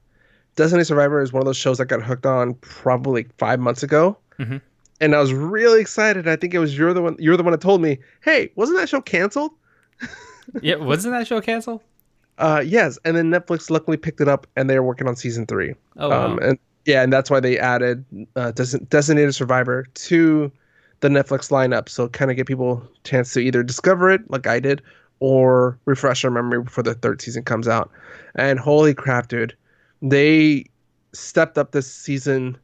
Designated Survivor is one of those shows I got hooked on probably 5 months ago. And I was really excited. I think it was you're the one that told me, hey, wasn't that show canceled? Yeah, wasn't that show canceled? Yes. And then Netflix luckily picked it up and they're working on Season 3. Oh, wow. And that's why they added Designated Survivor to the Netflix lineup. So kind of get people a chance to either discover it like I did or refresh their memory before the third season comes out. And holy crap, dude. They stepped up this season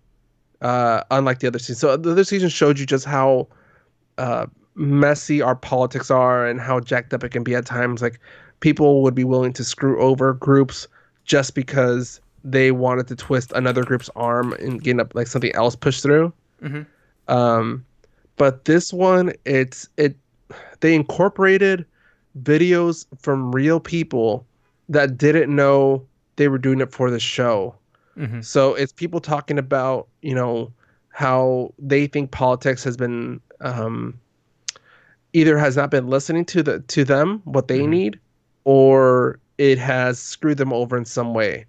unlike the other season. So the other season showed you just how messy our politics are and how jacked up it can be at times. Like people would be willing to screw over groups just because they wanted to twist another group's arm and get up like something else pushed through. But this one, they incorporated videos from real people that didn't know they were doing it for the show. So it's people talking about, how they think politics has been either has not been listening to them what they need, or it has screwed them over in some way.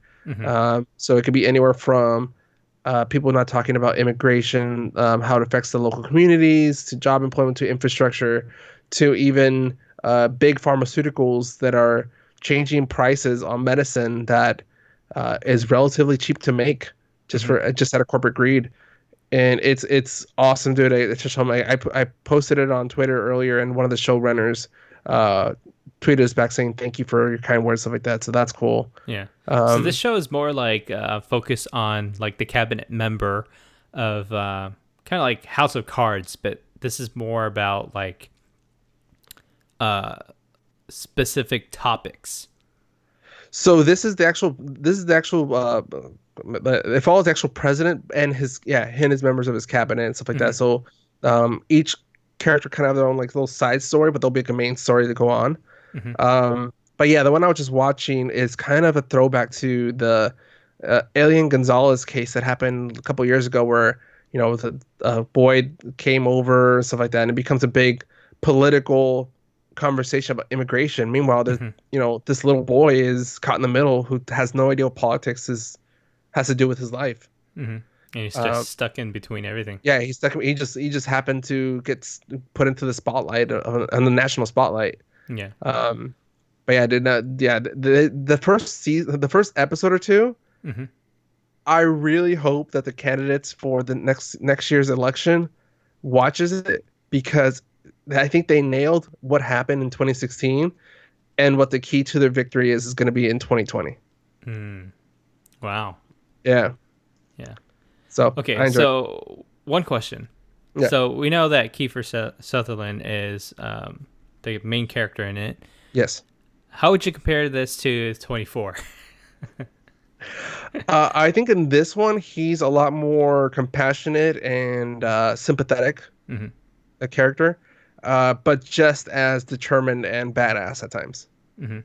So it could be anywhere from people not talking about immigration, how it affects the local communities, to job employment, to infrastructure, to even big pharmaceuticals that are changing prices on medicine that is relatively cheap to make just Hmm. for just out of corporate greed. And it's awesome, dude. It's just I posted it on Twitter earlier, and one of the showrunners uh, tweeted us back saying thank you for your kind words, stuff like that. So that's cool. Yeah. So this Um, show is more like focus on like the cabinet member of kind of like House of Cards, but this is more about like uh, specific topics. so this is the actual it follows the actual president and his members of his cabinet and stuff like that. Hmm. So each character kind of have their own like little side story, but they'll be like a main story to go on. Hmm. But yeah, the one I was just watching is kind of a throwback to the Alien Gonzalez case that happened a couple years ago, where a boy came over and stuff like that, and it becomes a big political conversation about immigration. Meanwhile, Hmm. this little boy is caught in the middle who has no idea what politics has to do with his life. Hmm. And he's Um, just stuck in between everything. yeah, he's stuck. He just happened to get put into the spotlight on the national spotlight. Yeah. Um, But yeah, I did not. Yeah, the first season, the first episode or two, Hmm. I really hope that the candidates for the next year's election watches it, because I think they nailed what happened in 2016, and what the key to their victory is going to be in 2020. Mm. Wow. Yeah, Yeah. so Okay. I enjoyed. So one question. Yeah. So we know that Kiefer Sutherland is the main character in it. Yes. How would you compare this to 24? I think in this one he's a lot more compassionate and sympathetic, Hmm. a character, but just as determined and badass at times. Hmm.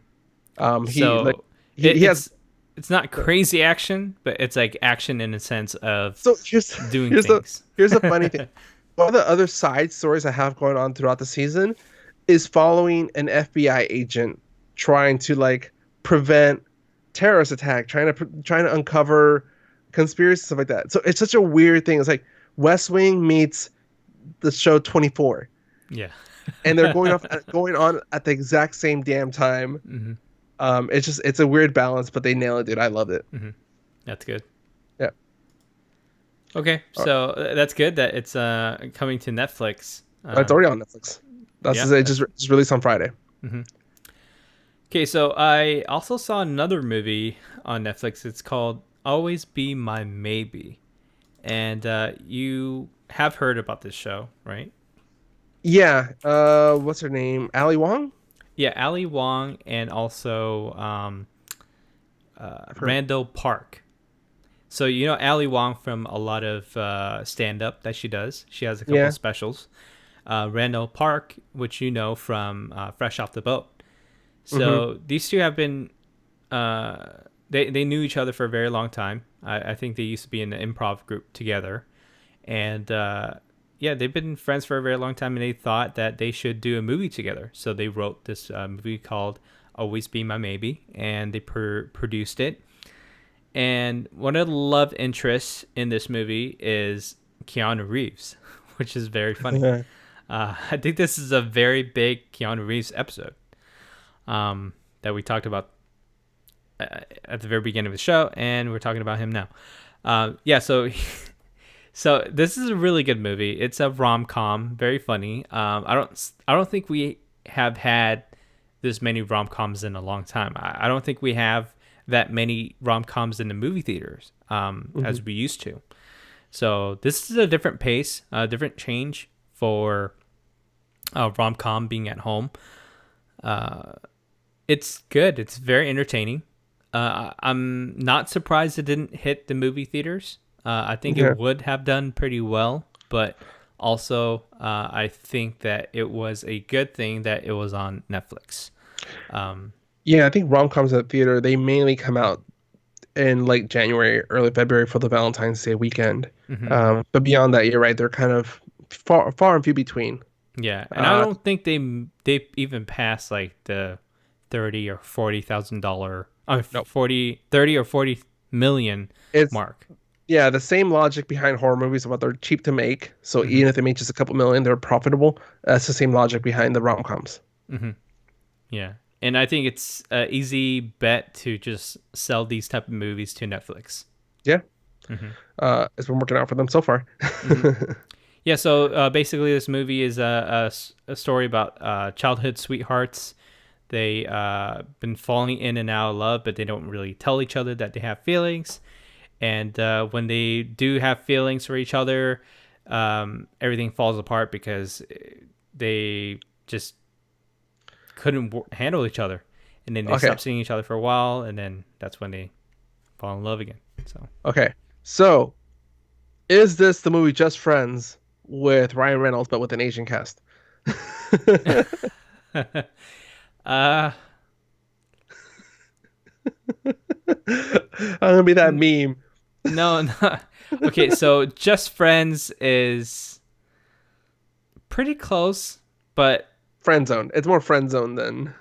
He like So he has. it's not crazy action, but it's like action in a sense of So here's doing here's the things. here's the funny thing. One of the other side stories I have going on throughout the season is following an FBI agent trying to like prevent terrorist attack, trying to uncover conspiracy, stuff like that. So it's such a weird thing. It's like West Wing meets the show 24, Yeah. and they're going on at the exact same damn time. Hmm. It's a weird balance, but they nail it, dude. I loved it. Hmm. That's good. Yeah. Okay, All right. so that's good that it's coming to Netflix. It's already on Netflix. Yeah. It just released on Friday. Hmm. Okay, so I also saw another movie on Netflix. It's called Always Be My Maybe, and you have heard about this show, right? Yeah. What's her name? Ali Wong? Yeah, Ali Wong and also I've heard. Randall Park. So you know Ali Wong from a lot of stand up that she does. She has a couple Yeah. of specials. Randall Park, which you know from Fresh Off the Boat. Hmm. So these two have been they knew each other for a very long time. I think they used to be in an improv group together, and yeah, they've been friends for a very long time. And they thought that they should do a movie together. So they wrote this movie called Always Be My Maybe, and they produced it. And one of the love interests in this movie is Keanu Reeves, which is very funny. I think this is a very big Keanu Reeves episode that we talked about at the very beginning of the show, and we're talking about him now. Yeah, so this is a really good movie. It's a rom com, very funny. I don't think we have had this many rom coms in a long time. I don't think we have that many rom coms in the movie theaters as we used to. So this is a different pace, a different change for rom com being at home. It's good. It's very entertaining. I'm not surprised it didn't hit the movie theaters. I think Yeah. it would have done pretty well, but also I think that it was a good thing that it was on Netflix. Um, Yeah, I think rom-coms at the theater, they mainly come out in late January, early February for the Valentine's Day weekend. mhm. But beyond that, you're right, they're kind of far and few between. Yeah, and I Uh, don't think they even passed like the 30 or $40,000, Nope. 30 or 40 million it's mark. Yeah, the same logic behind horror movies about they're cheap to make. So Hmm. even if they make just a couple million, they're profitable. That's the same logic behind the rom-coms. Hmm. Yeah. And I think it's an easy bet to just sell these type of movies to Netflix. Yeah. Hmm. It's been working out for them so far. Hmm. Yeah, so basically, this movie is a story about childhood sweethearts. They been falling in and out of love, but they don't really tell each other that they have feelings. And when they do have feelings for each other, everything falls apart because they just couldn't handle each other. And then they Okay. stop seeing each other for a while, and then that's when they fall in love again. So, Okay. So, is this the movie Just Friends with Ryan Reynolds but with an Asian cast? uh, I'm gonna be that n- meme. no, no. Okay, so Just Friends is pretty close, but Friend zone. It's more friend zone than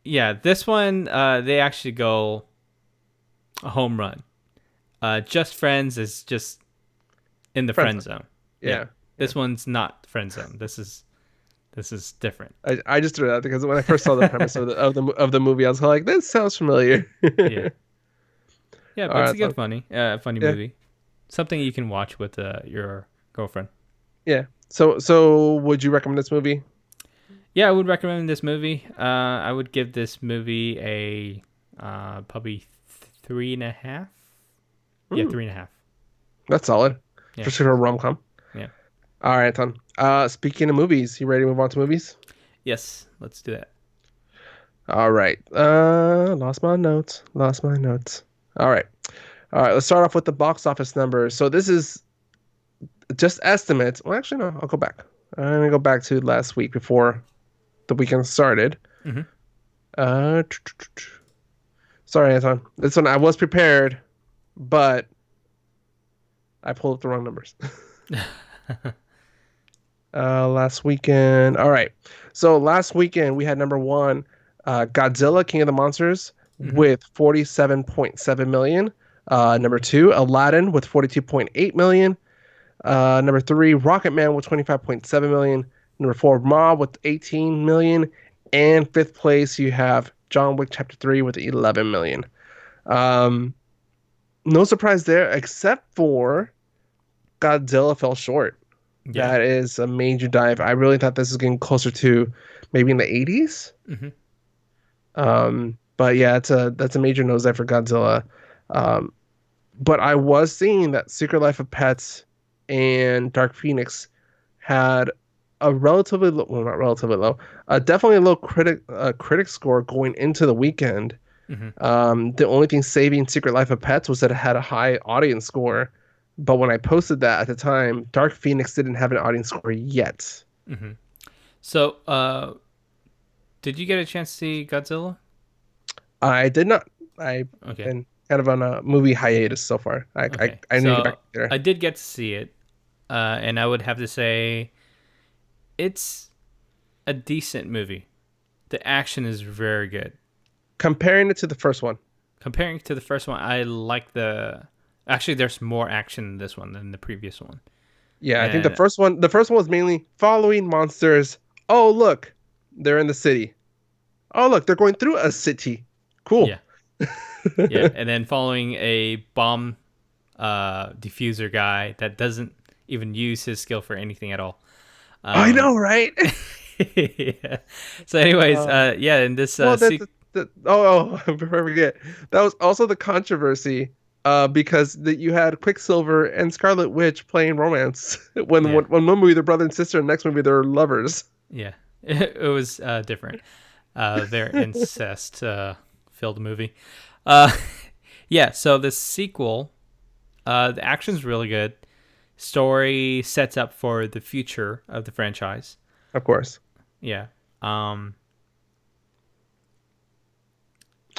yeah, this one they actually go a home run. Just Friends is just in the friend friend zone. zone. Yeah, Yeah. Yeah. this one's not friend zone. This is different. I just threw it out because when I first saw the premise of the movie, I was like, this sounds familiar. Yeah, yeah, All but it's right, a good so funny yeah, movie. Something you can watch with your girlfriend. yeah. So would you recommend this movie? Yeah, I would recommend this movie. I would give this movie a probably 3.5. Yeah, Hmm, 3.5. that's solid, Yeah, especially for a rom-com. yeah. All right, Tom. Speaking of movies, you ready to move on to movies? Yes, let's do that. All right. Lost my notes. Lost my notes. All right. All right. Let's start off with the box office numbers. So this is just estimates. Well, actually, no. I'll go back. I'm gonna go back to last week before the weekend started. Hmm. Uh, Sorry, Anton. This one I was prepared, but I pulled up the wrong numbers. Last weekend. All right. So last weekend we had number one, Godzilla King of the Monsters Hmm. with 47.7 million. Number two, Aladdin with 42.8 million. Number three, Rocket Man with 25.7 million. Number four, Mob with 18 million. And fifth place, you have John Wick Chapter 3 with 11 million. Um, no surprise there, except for Godzilla fell short. Yeah. That is a major dive. I really thought this was getting closer to maybe in the 80s. Hmm. But yeah, that's a major nosedive for Godzilla. Um, but I was seeing that Secret Life of Pets and Dark Phoenix had a relatively low, well, not relatively low, definitely a low critic score going into the weekend. Hmm. The only thing saving Secret Life of Pets was that it had a high audience score. But when I posted that at the time, Dark Phoenix didn't have an audience score yet. Hmm. So, did you get a chance to see Godzilla? I did not. I've Okay. been kind of on a movie hiatus so far. Okay. I need to get back So there. I did get to see it, and I would have to say it's a decent movie. The action is very good. Comparing it to the first one. Comparing to the first one, I like the. Actually, there's more action in this one than the previous one. Yeah, I think And the first one was mainly following monsters. Oh, look, they're in the city. Oh, look, they're going through a city. Cool. yeah, yeah, and then following a bomb diffuser guy that doesn't even use his skill for anything at all. I Um, know, right? yeah. So, anyways, Uh, yeah, in this well, before I forget, that was also the controversy, because you had Quicksilver and Scarlet Witch playing romance yeah, when one movie they're brother and sister, and next movie they're lovers. yeah, it was different. Very incest filled movie. Uh, yeah. So the sequel, the action's really good. Story sets up for the future of the franchise. Of course. Yeah. Um,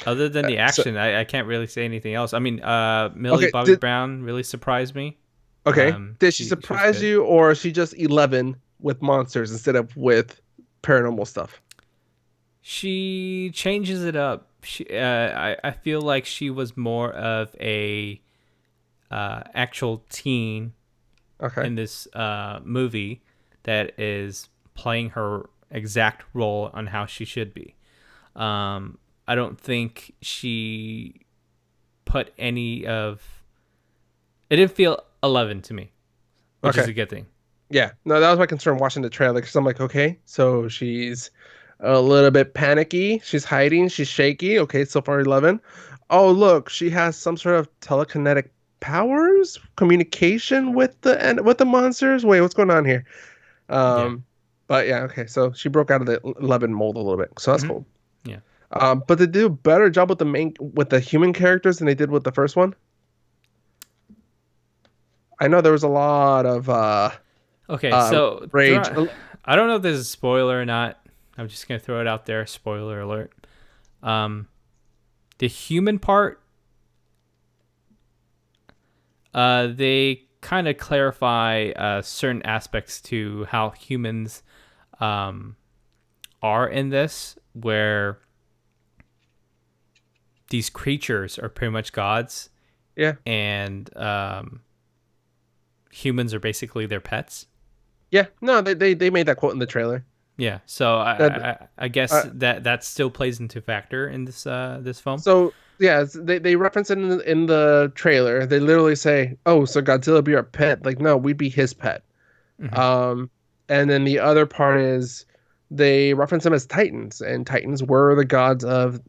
Other than the So action, I can't really say anything else. I mean, Millie okay, Bobby Brown really surprised me. did she She was surprise good. you, or is she just 11 with monsters instead of with paranormal stuff? She changes it up. I feel like she was more of a actual teen Okay. in this movie that is playing her exact role on how she should be. I don't think she put any of. It didn't feel 11 to me, which is Okay. a good thing. Yeah. No, that was my concern watching the trailer because I'm like, okay, so she's a little bit panicky. She's hiding. She's shaky. Okay, so far 11. Oh, look, she has some sort of telekinetic powers, communication with the monsters. Wait, what's going on here? Yeah. Um, but yeah, okay. So she broke out of the 11 mold a little bit, so that's Hmm. cool. Yeah. But they do a better job with the human characters than they did with the first one. I know there was a lot of Okay, so rage. I don't know if this is a spoiler or not. I'm just gonna throw it out there. Spoiler alert. Um, the human part, they kind of clarify certain aspects to how humans um, are in this, where these creatures are pretty much gods, Yeah, and humans are basically their pets. yeah. No, they made that quote in the trailer. Yeah, so That I guess uh, that still plays into factor in this film. so yeah, they reference it in the trailer. They literally say, "Oh, so Godzilla be our pet?" Like, no, we'd be his pet. Hmm. Um, and then the other part is they reference them as Titans, and Titans were the gods of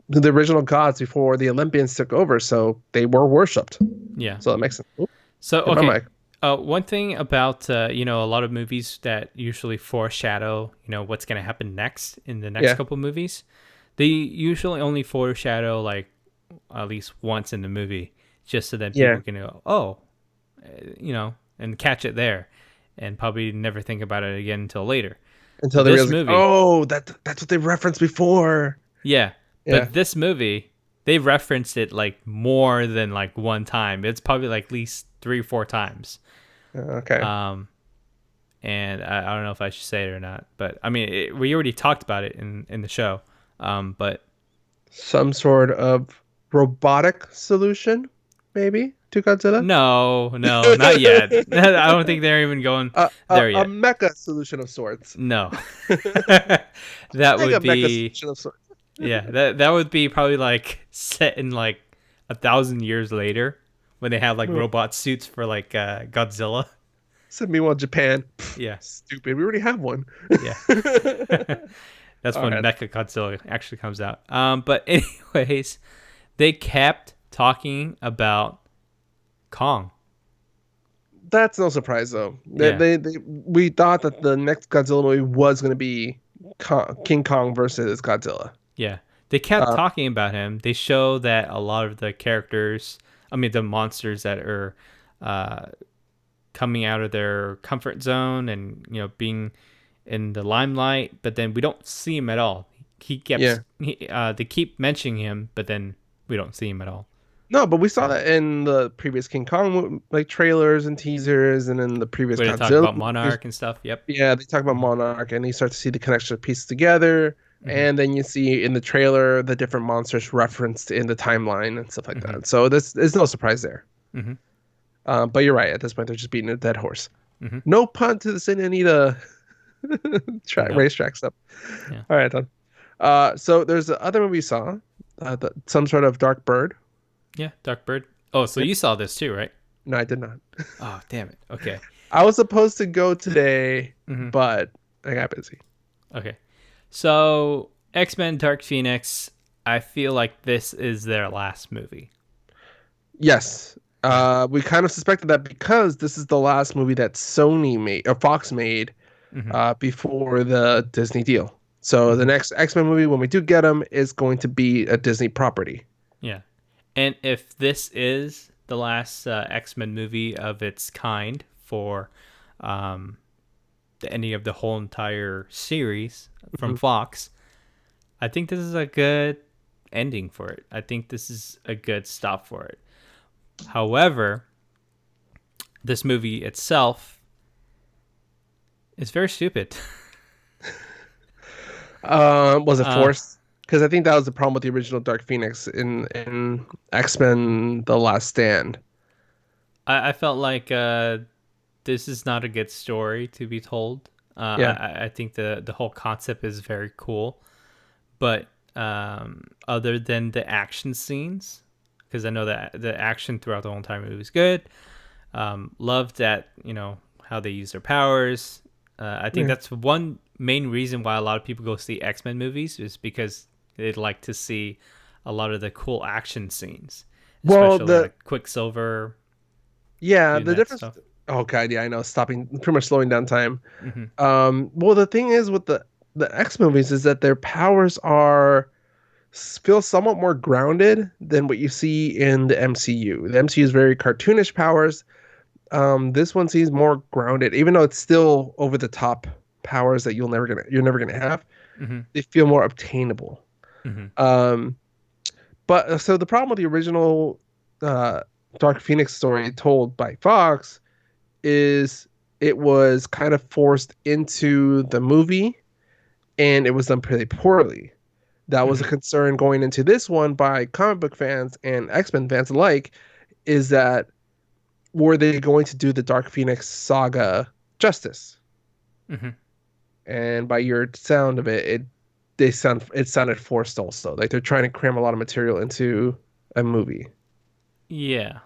the original gods before the Olympians took over, so they were worshipped. Yeah. So that makes sense. Oop, So hit my okay, mic. one thing about a lot of movies that usually foreshadow what's gonna happen next in the next Yeah, couple movies, they usually only foreshadow like at least once in the movie, just so that yeah. people can go, oh, and catch it there, and probably never think about it again until later. Until But they this realize, like, movie, oh, that's what they referenced before. yeah, Yeah. but this movie, they referenced it like more than like one time. It's probably like at least 3 or 4 times. Okay. Um, and I don't know if I should say it or not, but I mean, we already talked about it in the show. But Some sort of robotic solution, maybe, to Godzilla. no, no, not yet. I don't think they're even going there A yet. mecha solution of sorts. No, that Mega would mecha be solution of sorts. yeah, that would be probably like set in like 1,000 years later when they have like Hmm. robot suits for like Godzilla. So meanwhile, Japan, Yeah, stupid. We already have one. yeah. That's All when right. Mecha Godzilla actually comes out. But anyways, they kept talking about Kong. That's no surprise though. Yeah, We thought that the next Godzilla movie was going to be King Kong versus Godzilla. yeah. They kept Uh, talking about him. They show that a lot of the characters, I mean, the monsters that are uh, coming out of their comfort zone and being in the limelight, but then we don't see him at all. yeah. They keep mentioning him, but then we don't see him at all. No, but we saw So that in the previous King Kong like trailers and teasers, and in the previous we're gonna talk Godzilla about movies. Monarch and stuff. Yep. Yeah, they talk about Hmm. Monarch, and you start to see the connection of pieces together, Hmm. and then you see in the trailer the different monsters referenced in the timeline and stuff like Hmm. that. So this is no surprise there. Hmm. But you're right. At this point, they're just beating a dead horse. Hmm. No pun to the Santa Anita Nope. racetrack stuff. Yeah. All right, then. So there's the other movie we saw, some sort of dark bird. Yeah. Dark Bird. Oh, so Yep. you saw this too, right? No, I did not. Oh, damn it. Okay. I was supposed to go today, Hmm. but I got busy. Okay. So X-Men Dark Phoenix, I feel like this is their last movie. Yes. Yeah. We kind of suspected that because this is the last movie that Sony made, or Fox made, Hmm. before the Disney deal. So the Hmm. next X-Men movie, when we do get them, is going to be a Disney property. Yeah. And if this is the last X-Men movie of its kind for um, the ending of the whole entire series from Mhm. Fox, I think this is a good ending for it. I think this is a good stop for it. However, this movie itself is very stupid. Was it uh, forced? Because I think that was the problem with the original Dark Phoenix in X-Men: The Last Stand. I felt like this is not a good story to be told. Yeah. I think the whole concept is very cool, but other than the action scenes, because I know that the action throughout the whole entire movie is good. Loved that, how they use their powers. I think Yeah. that's one main reason why a lot of people go see X-Men movies, is because they'd like to see a lot of the cool action scenes, Well, especially the like Quicksilver yeah, doing the that difference. stuff. Oh god, yeah, I know. Stopping, pretty much slowing down time. Hmm. Well, the thing is with the X movies is that their powers are feel somewhat more grounded than what you see in the MCU. The MCU is very cartoonish powers. This one seems more grounded, even though it's still over the top powers that you're never gonna have. Hmm. They feel more obtainable. Hmm. Um, but so the problem with the original uh, Dark Phoenix story told by Fox is it was kind of forced into the movie and it was done pretty poorly. That was a Hmm. concern going into this one by comic book fans and X-Men fans alike, is that were they going to do the Dark Phoenix saga justice? Hmm. And by your sound of it, it sounded forced also. Like they're trying to cram a lot of material into a movie. Yeah.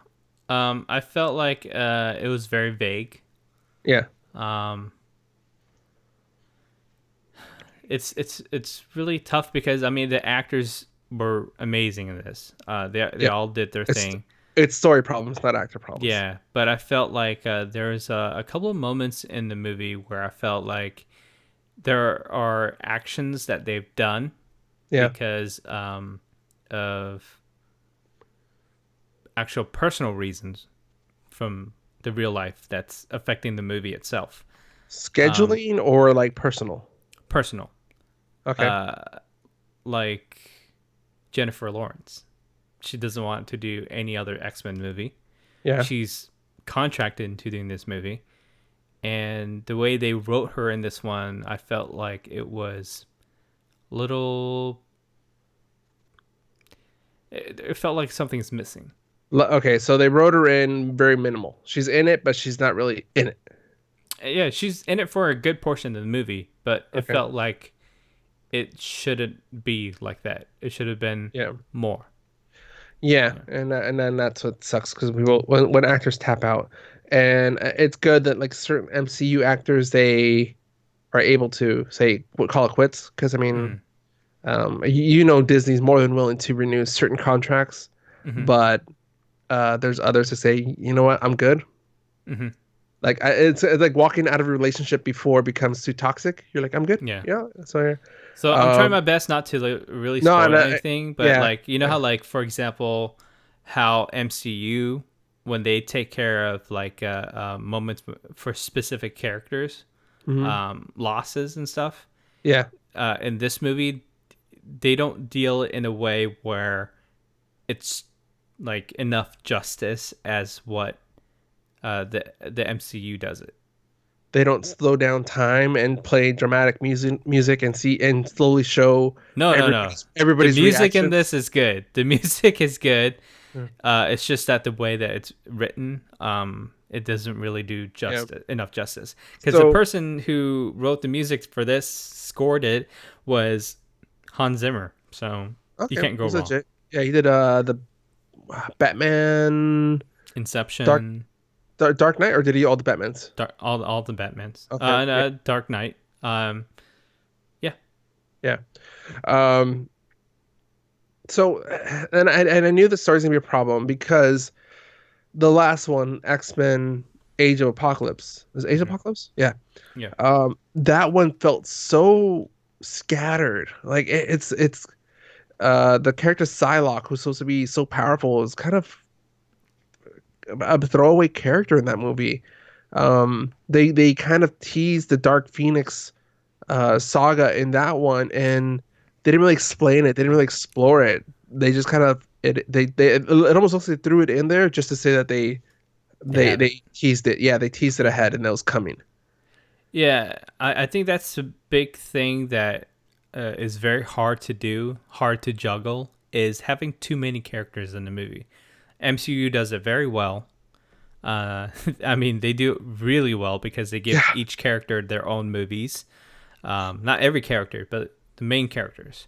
I felt like it was very vague. Yeah. Um, it's really tough because I mean the actors were amazing in this. They Yeah. all did their It's thing. it's story problems, not actor problems. Yeah, but I felt like there was a couple of moments in the movie where I felt like there are actions that they've done Yeah. because of actual personal reasons from the real life that's affecting the movie itself. Um, Scheduling or like personal. Personal, Okay. uh, like Jennifer Lawrence. She doesn't want to do any other X-Men movie. Yeah. She's contracted into doing this movie, and the way they wrote her in this one, I felt like it was little. It felt like something's missing. Okay, so they wrote her in very minimal. She's in it, but she's not really in it. Yeah, she's in it for a good portion of the movie, but it Okay. felt like it shouldn't be like that. It should have been Yeah. more. Yeah, Yeah. and then that's what sucks because we will when actors tap out, and it's good that like certain MCU actors they are able to say call it quits because I mean Mm. you know Disney's more than willing to renew certain contracts, Hmm. but there's others to say you know what I'm good. Hmm. Like it's like walking out of a relationship before it becomes too toxic. You're like I'm good. Yeah. Yeah. So So I'm trying um my best not to like, really no, spoil no anything, but yeah like how like for example, how MCU when they take care of like moments for specific characters, hmm losses and stuff. yeah. In this movie, they don't deal in a way where it's like enough justice as what the MCU does it. They don't slow down time and play dramatic music and see and slowly show No, no, no. The everybody's music in this reactions. is good. The music is good. Yeah. It's just that the way that it's written, it doesn't really do Yeah. enough justice. Because the So person who wrote the music for this, scored it, was Hans Zimmer. So you okay, can't go he's wrong. legit. Yeah, he did the Batman Dark Inception, Dark Knight, or did he all the Batmans? all the Batmans, Okay. and Yeah. Dark Knight. Yeah. Yeah. Um. So and I knew the story's gonna be a problem because the last one, X-Men Age of Apocalypse. Is it Age of Hmm. Apocalypse? Yeah. Yeah. That one felt so scattered. Like it's the character Psylocke, who's supposed to be so powerful, is kind of a throwaway character in that movie. They kind of teased the Dark Phoenix saga in that one, and they didn't really explain it. They didn't really explore it. They just kind of it almost looks like they threw it in there just to say that They have it. they teased it. Yeah, they teased it ahead, and that was coming. Yeah, I think that's a big thing that is very hard to do, hard to juggle, is having too many characters in the movie. MCU does it very well. I mean, they do it really well because they give Yeah, each character their own movies. Not every character, but the main characters.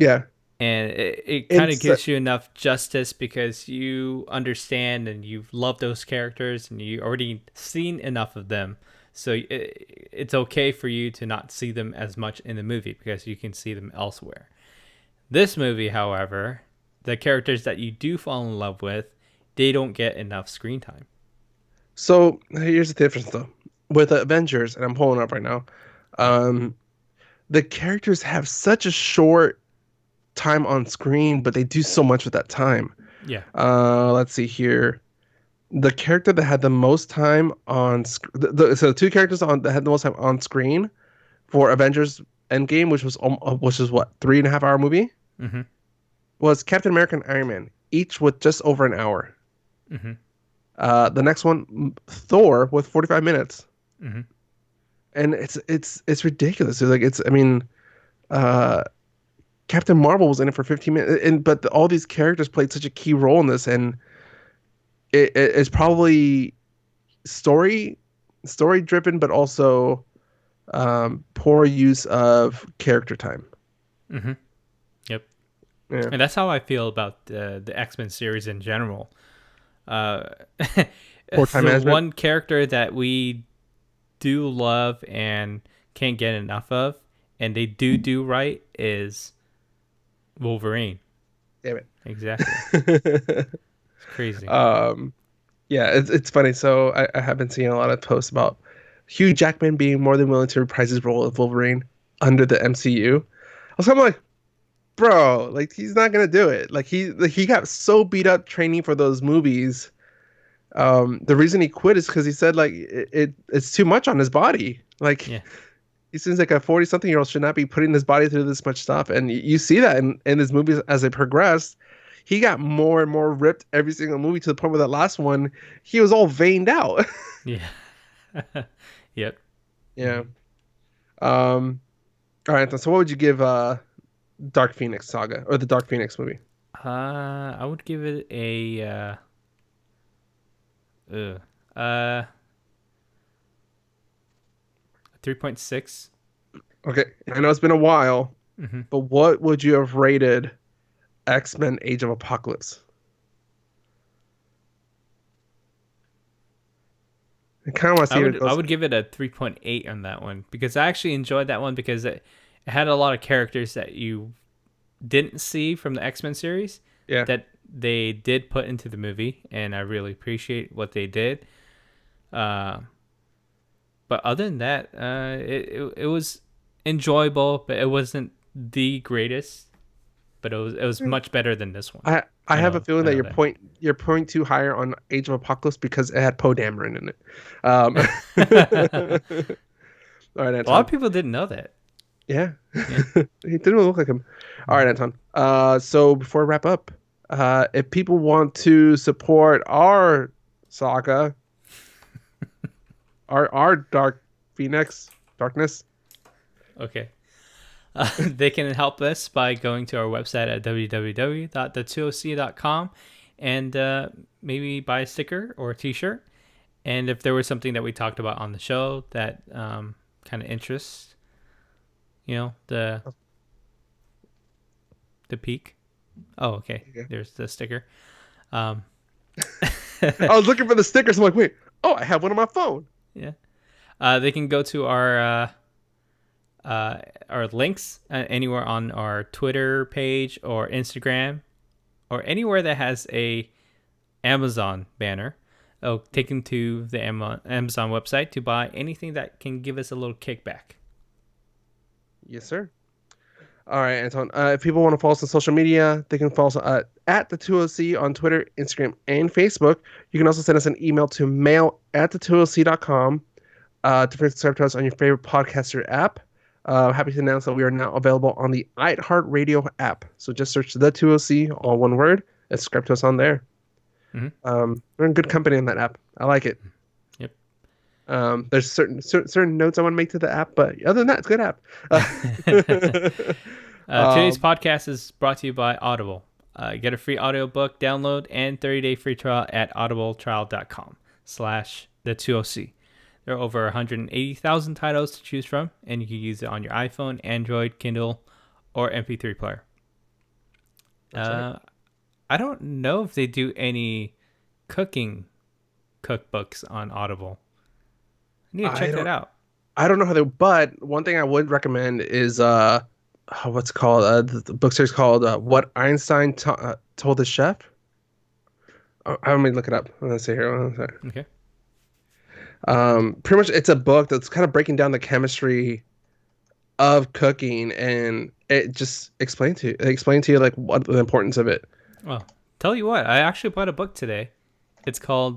Yeah, And it kind of it's gives you enough justice because you understand and you've loved those characters and you already seen enough of them. So it's okay for you to not see them as much in the movie because you can see them elsewhere. This movie, however, the characters that you do fall in love with, they don't get enough screen time. so here's the difference though. With Avengers, and I'm pulling up right now, Yeah. um, the characters have such a short time on screen, but they do so much with that time. Yeah. Let's see here. The character that had the most time on so the two characters on that had the most time on screen for Avengers Endgame, which was what 3.5 hour movie, Mm-hmm. was Captain America and Iron Man, each with just over an hour. Mm-hmm. The next one, Thor, with 45 minutes, Mm-hmm. and it's ridiculous. It's like it's I mean, uh, Captain Marvel was in it for 15 minutes, and but all these characters played such a key role in this, and it's probably story story driven, but also poor use of character time. Mm-hmm. Yep. Yeah, And that's how I feel about the X-Men series in general. Uh, poor time the management. one character that we do love and can't get enough of, and they do right, is Wolverine. Damn Exactly. it. It's crazy. um, yeah, it's funny. So I have been seeing a lot of posts about Hugh Jackman being more than willing to reprise his role of Wolverine under the MCU. I was kind of like, bro, like he's not gonna do it. He got so beat up training for those movies. The reason he quit is because he said like it's too much on his body. Like Yeah. he seems like a 40-something-year-old should not be putting his body through this much stuff. And you see that in his movies as they progressed. He got more and more ripped every single movie to the point where that last one, he was all veined out. Yeah. Yep. Yeah. Um, all right. So what would you give Dark Phoenix Saga or the Dark Phoenix movie? I would give it a uh 3.6. Okay. I know it's been a while, Mm-hmm. but what would you have rated X-Men Age of Apocalypse? I kind of want to see if it I goes. would give it a 3.8 on that one because I actually enjoyed that one because it had a lot of characters that you didn't see from the X-Men series Yeah. that they did put into the movie, and I really appreciate what they did. Uh, but other than that, it was enjoyable, but it wasn't the greatest. But it was much better than this one. I have a feeling I that know you're point too higher on Age of Apocalypse because it had Poe Dameron in it. that. All right, A lot of Anton. people didn't know that. Yeah, Yeah. he didn't look like him. All right, Anton. So before I wrap up, if people want to support our saga, our Dark Phoenix Darkness, Okay. They can help us by going to our website at www.the2oc.com and maybe buy a sticker or a t-shirt. And if there was something that we talked about on the show that kind of interests, the peak. Oh, okay. Okay. There's the sticker. Um, I was looking for the stickers. I'm like, wait, oh, I have one on my phone. yeah. They can go to our links anywhere on our Twitter page or Instagram or anywhere that has a Amazon banner. Oh, take them to the Amazon website to buy anything that can give us a little kickback. Yes, sir. All right, Anton. If people want to follow us on social media, they can follow us at the2OC on Twitter, Instagram, and Facebook. You can also send us an email to mail@the2oc.com to subscribe to us on your favorite podcaster app. Happy to announce that we are now available on the iHeartRadio app. So just search the2OC, all one word, and subscribe to us on there. Mm-hmm. We're in good company on that app. I like it. Yep. There's certain notes I want to make to the app, but other than that, it's a good app. Today's Um, podcast is brought to you by Audible. Get a free audiobook download and 30-day free trial at audibletrial.com/the2oc. There are over 180,000 titles to choose from, and you can use it on your iPhone, Android, Kindle, or MP3 player. That's right. I don't know if they do any cooking cookbooks on Audible. I need to I check that don't out. I don't know how they, but one thing I would recommend is what's it called the book series called What Einstein Told the Chef. Oh, let me look it up. Let's see here. One second. Okay. Pretty much it's a book that's kind of breaking down the chemistry of cooking, and it just explain to you like what the importance of it. Well, tell you what, I actually bought a book today. It's called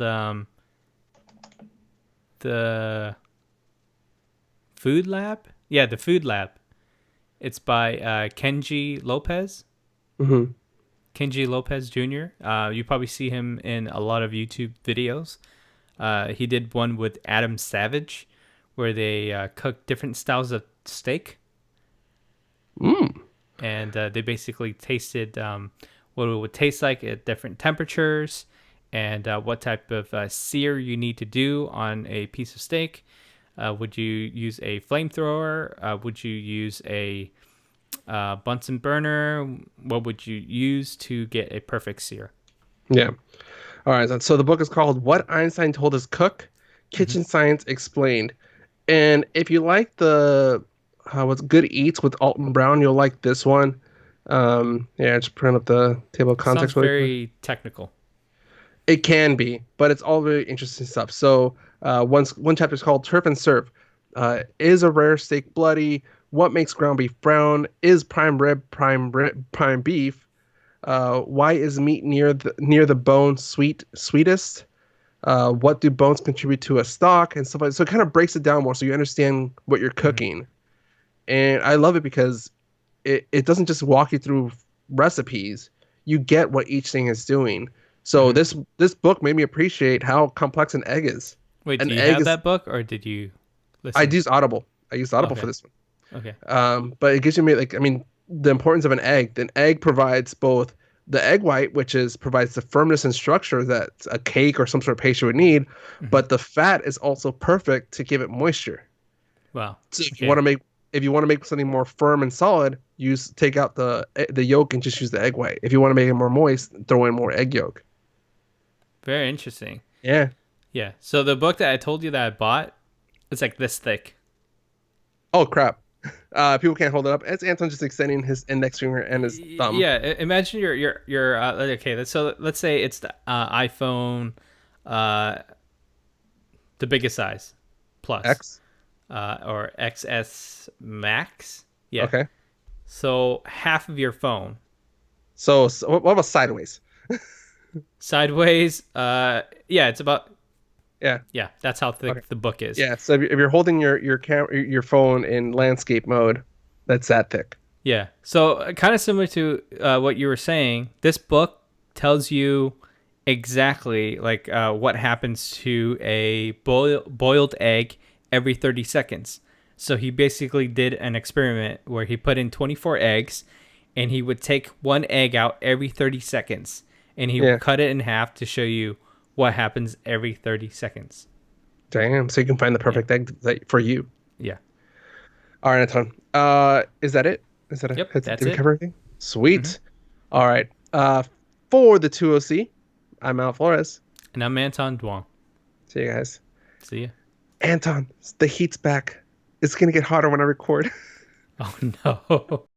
the Food Lab. Yeah, the Food Lab. It's by Kenji Lopez. Hmm. Kenji Lopez Jr. You probably see him in a lot of YouTube videos. He did one with Adam Savage, where they cook different styles of steak, Mm. and they basically tasted what it would taste like at different temperatures, and what type of sear you need to do on a piece of steak. Would you use a flamethrower? Would you use a Bunsen burner? What would you use to get a perfect sear? Yeah. All right. So the book is called What Einstein Told Us Cook: Hmm. Kitchen Science Explained. And if you like the what's Good Eats with Alton Brown, you'll like this one. Yeah, just print up the table of Sounds contents really quick. very technical. It can be, but it's all very interesting stuff. So, one chapter is called Turf and Serve. Is a rare steak bloody? What makes ground beef brown? Is prime rib, prime beef? Why is meat near the bone sweetest? What do bones contribute to a stock and stuff like that. So it kind of breaks it down more so you understand what you're Hmm. cooking. And I love it because it doesn't just walk you through recipes. You get what each thing is doing. So Hmm. this book made me appreciate how complex an egg is. Wait, An do you egg have is that book or did you I listen? used Audible. I used Audible for Okay. this one. Okay. But it gives you like I mean the importance of an egg. An egg provides both the egg white, which is provides the firmness and structure that a cake or some sort of pastry would need, Hmm. but the fat is also perfect to give it moisture. Wow. So Okay. if you want to make something more firm and solid, take out the yolk and just use the egg white. If you want to make it more moist, throw in more egg yolk. Very interesting. Yeah. Yeah. So the book that I told you that I bought, it's like this thick. Oh crap. People can't hold it up. It's Anton just extending his index finger and his thumb. Yeah. Imagine your okay. So let's say it's the iPhone, uh, the biggest size, plus, X. or XS Max. Yeah. Okay. So half of your phone So what about sideways? sideways. Yeah. It's about Yeah. yeah. That's how Okay. thick the book is. Yeah. So if you're holding your phone in landscape mode, that's that thick. Yeah. So kind of similar to what you were saying, this book tells you exactly like what happens to a boiled egg every 30 seconds. So he basically did an experiment where he put in 24 eggs and he would take one egg out every 30 seconds and he would Yeah. cut it in half to show you what happens every 30 seconds. Damn. So you can find the Yeah. perfect egg for you. Yeah. All right, Anton. Is that it? Is that a Yep. did That's we it. cover everything? Hmm. Sweet. All right. For the 2OC, I'm Al Flores. And I'm Anton Duong. See you guys. See ya. Anton, the heat's back. It's gonna get hotter when I record. Oh no.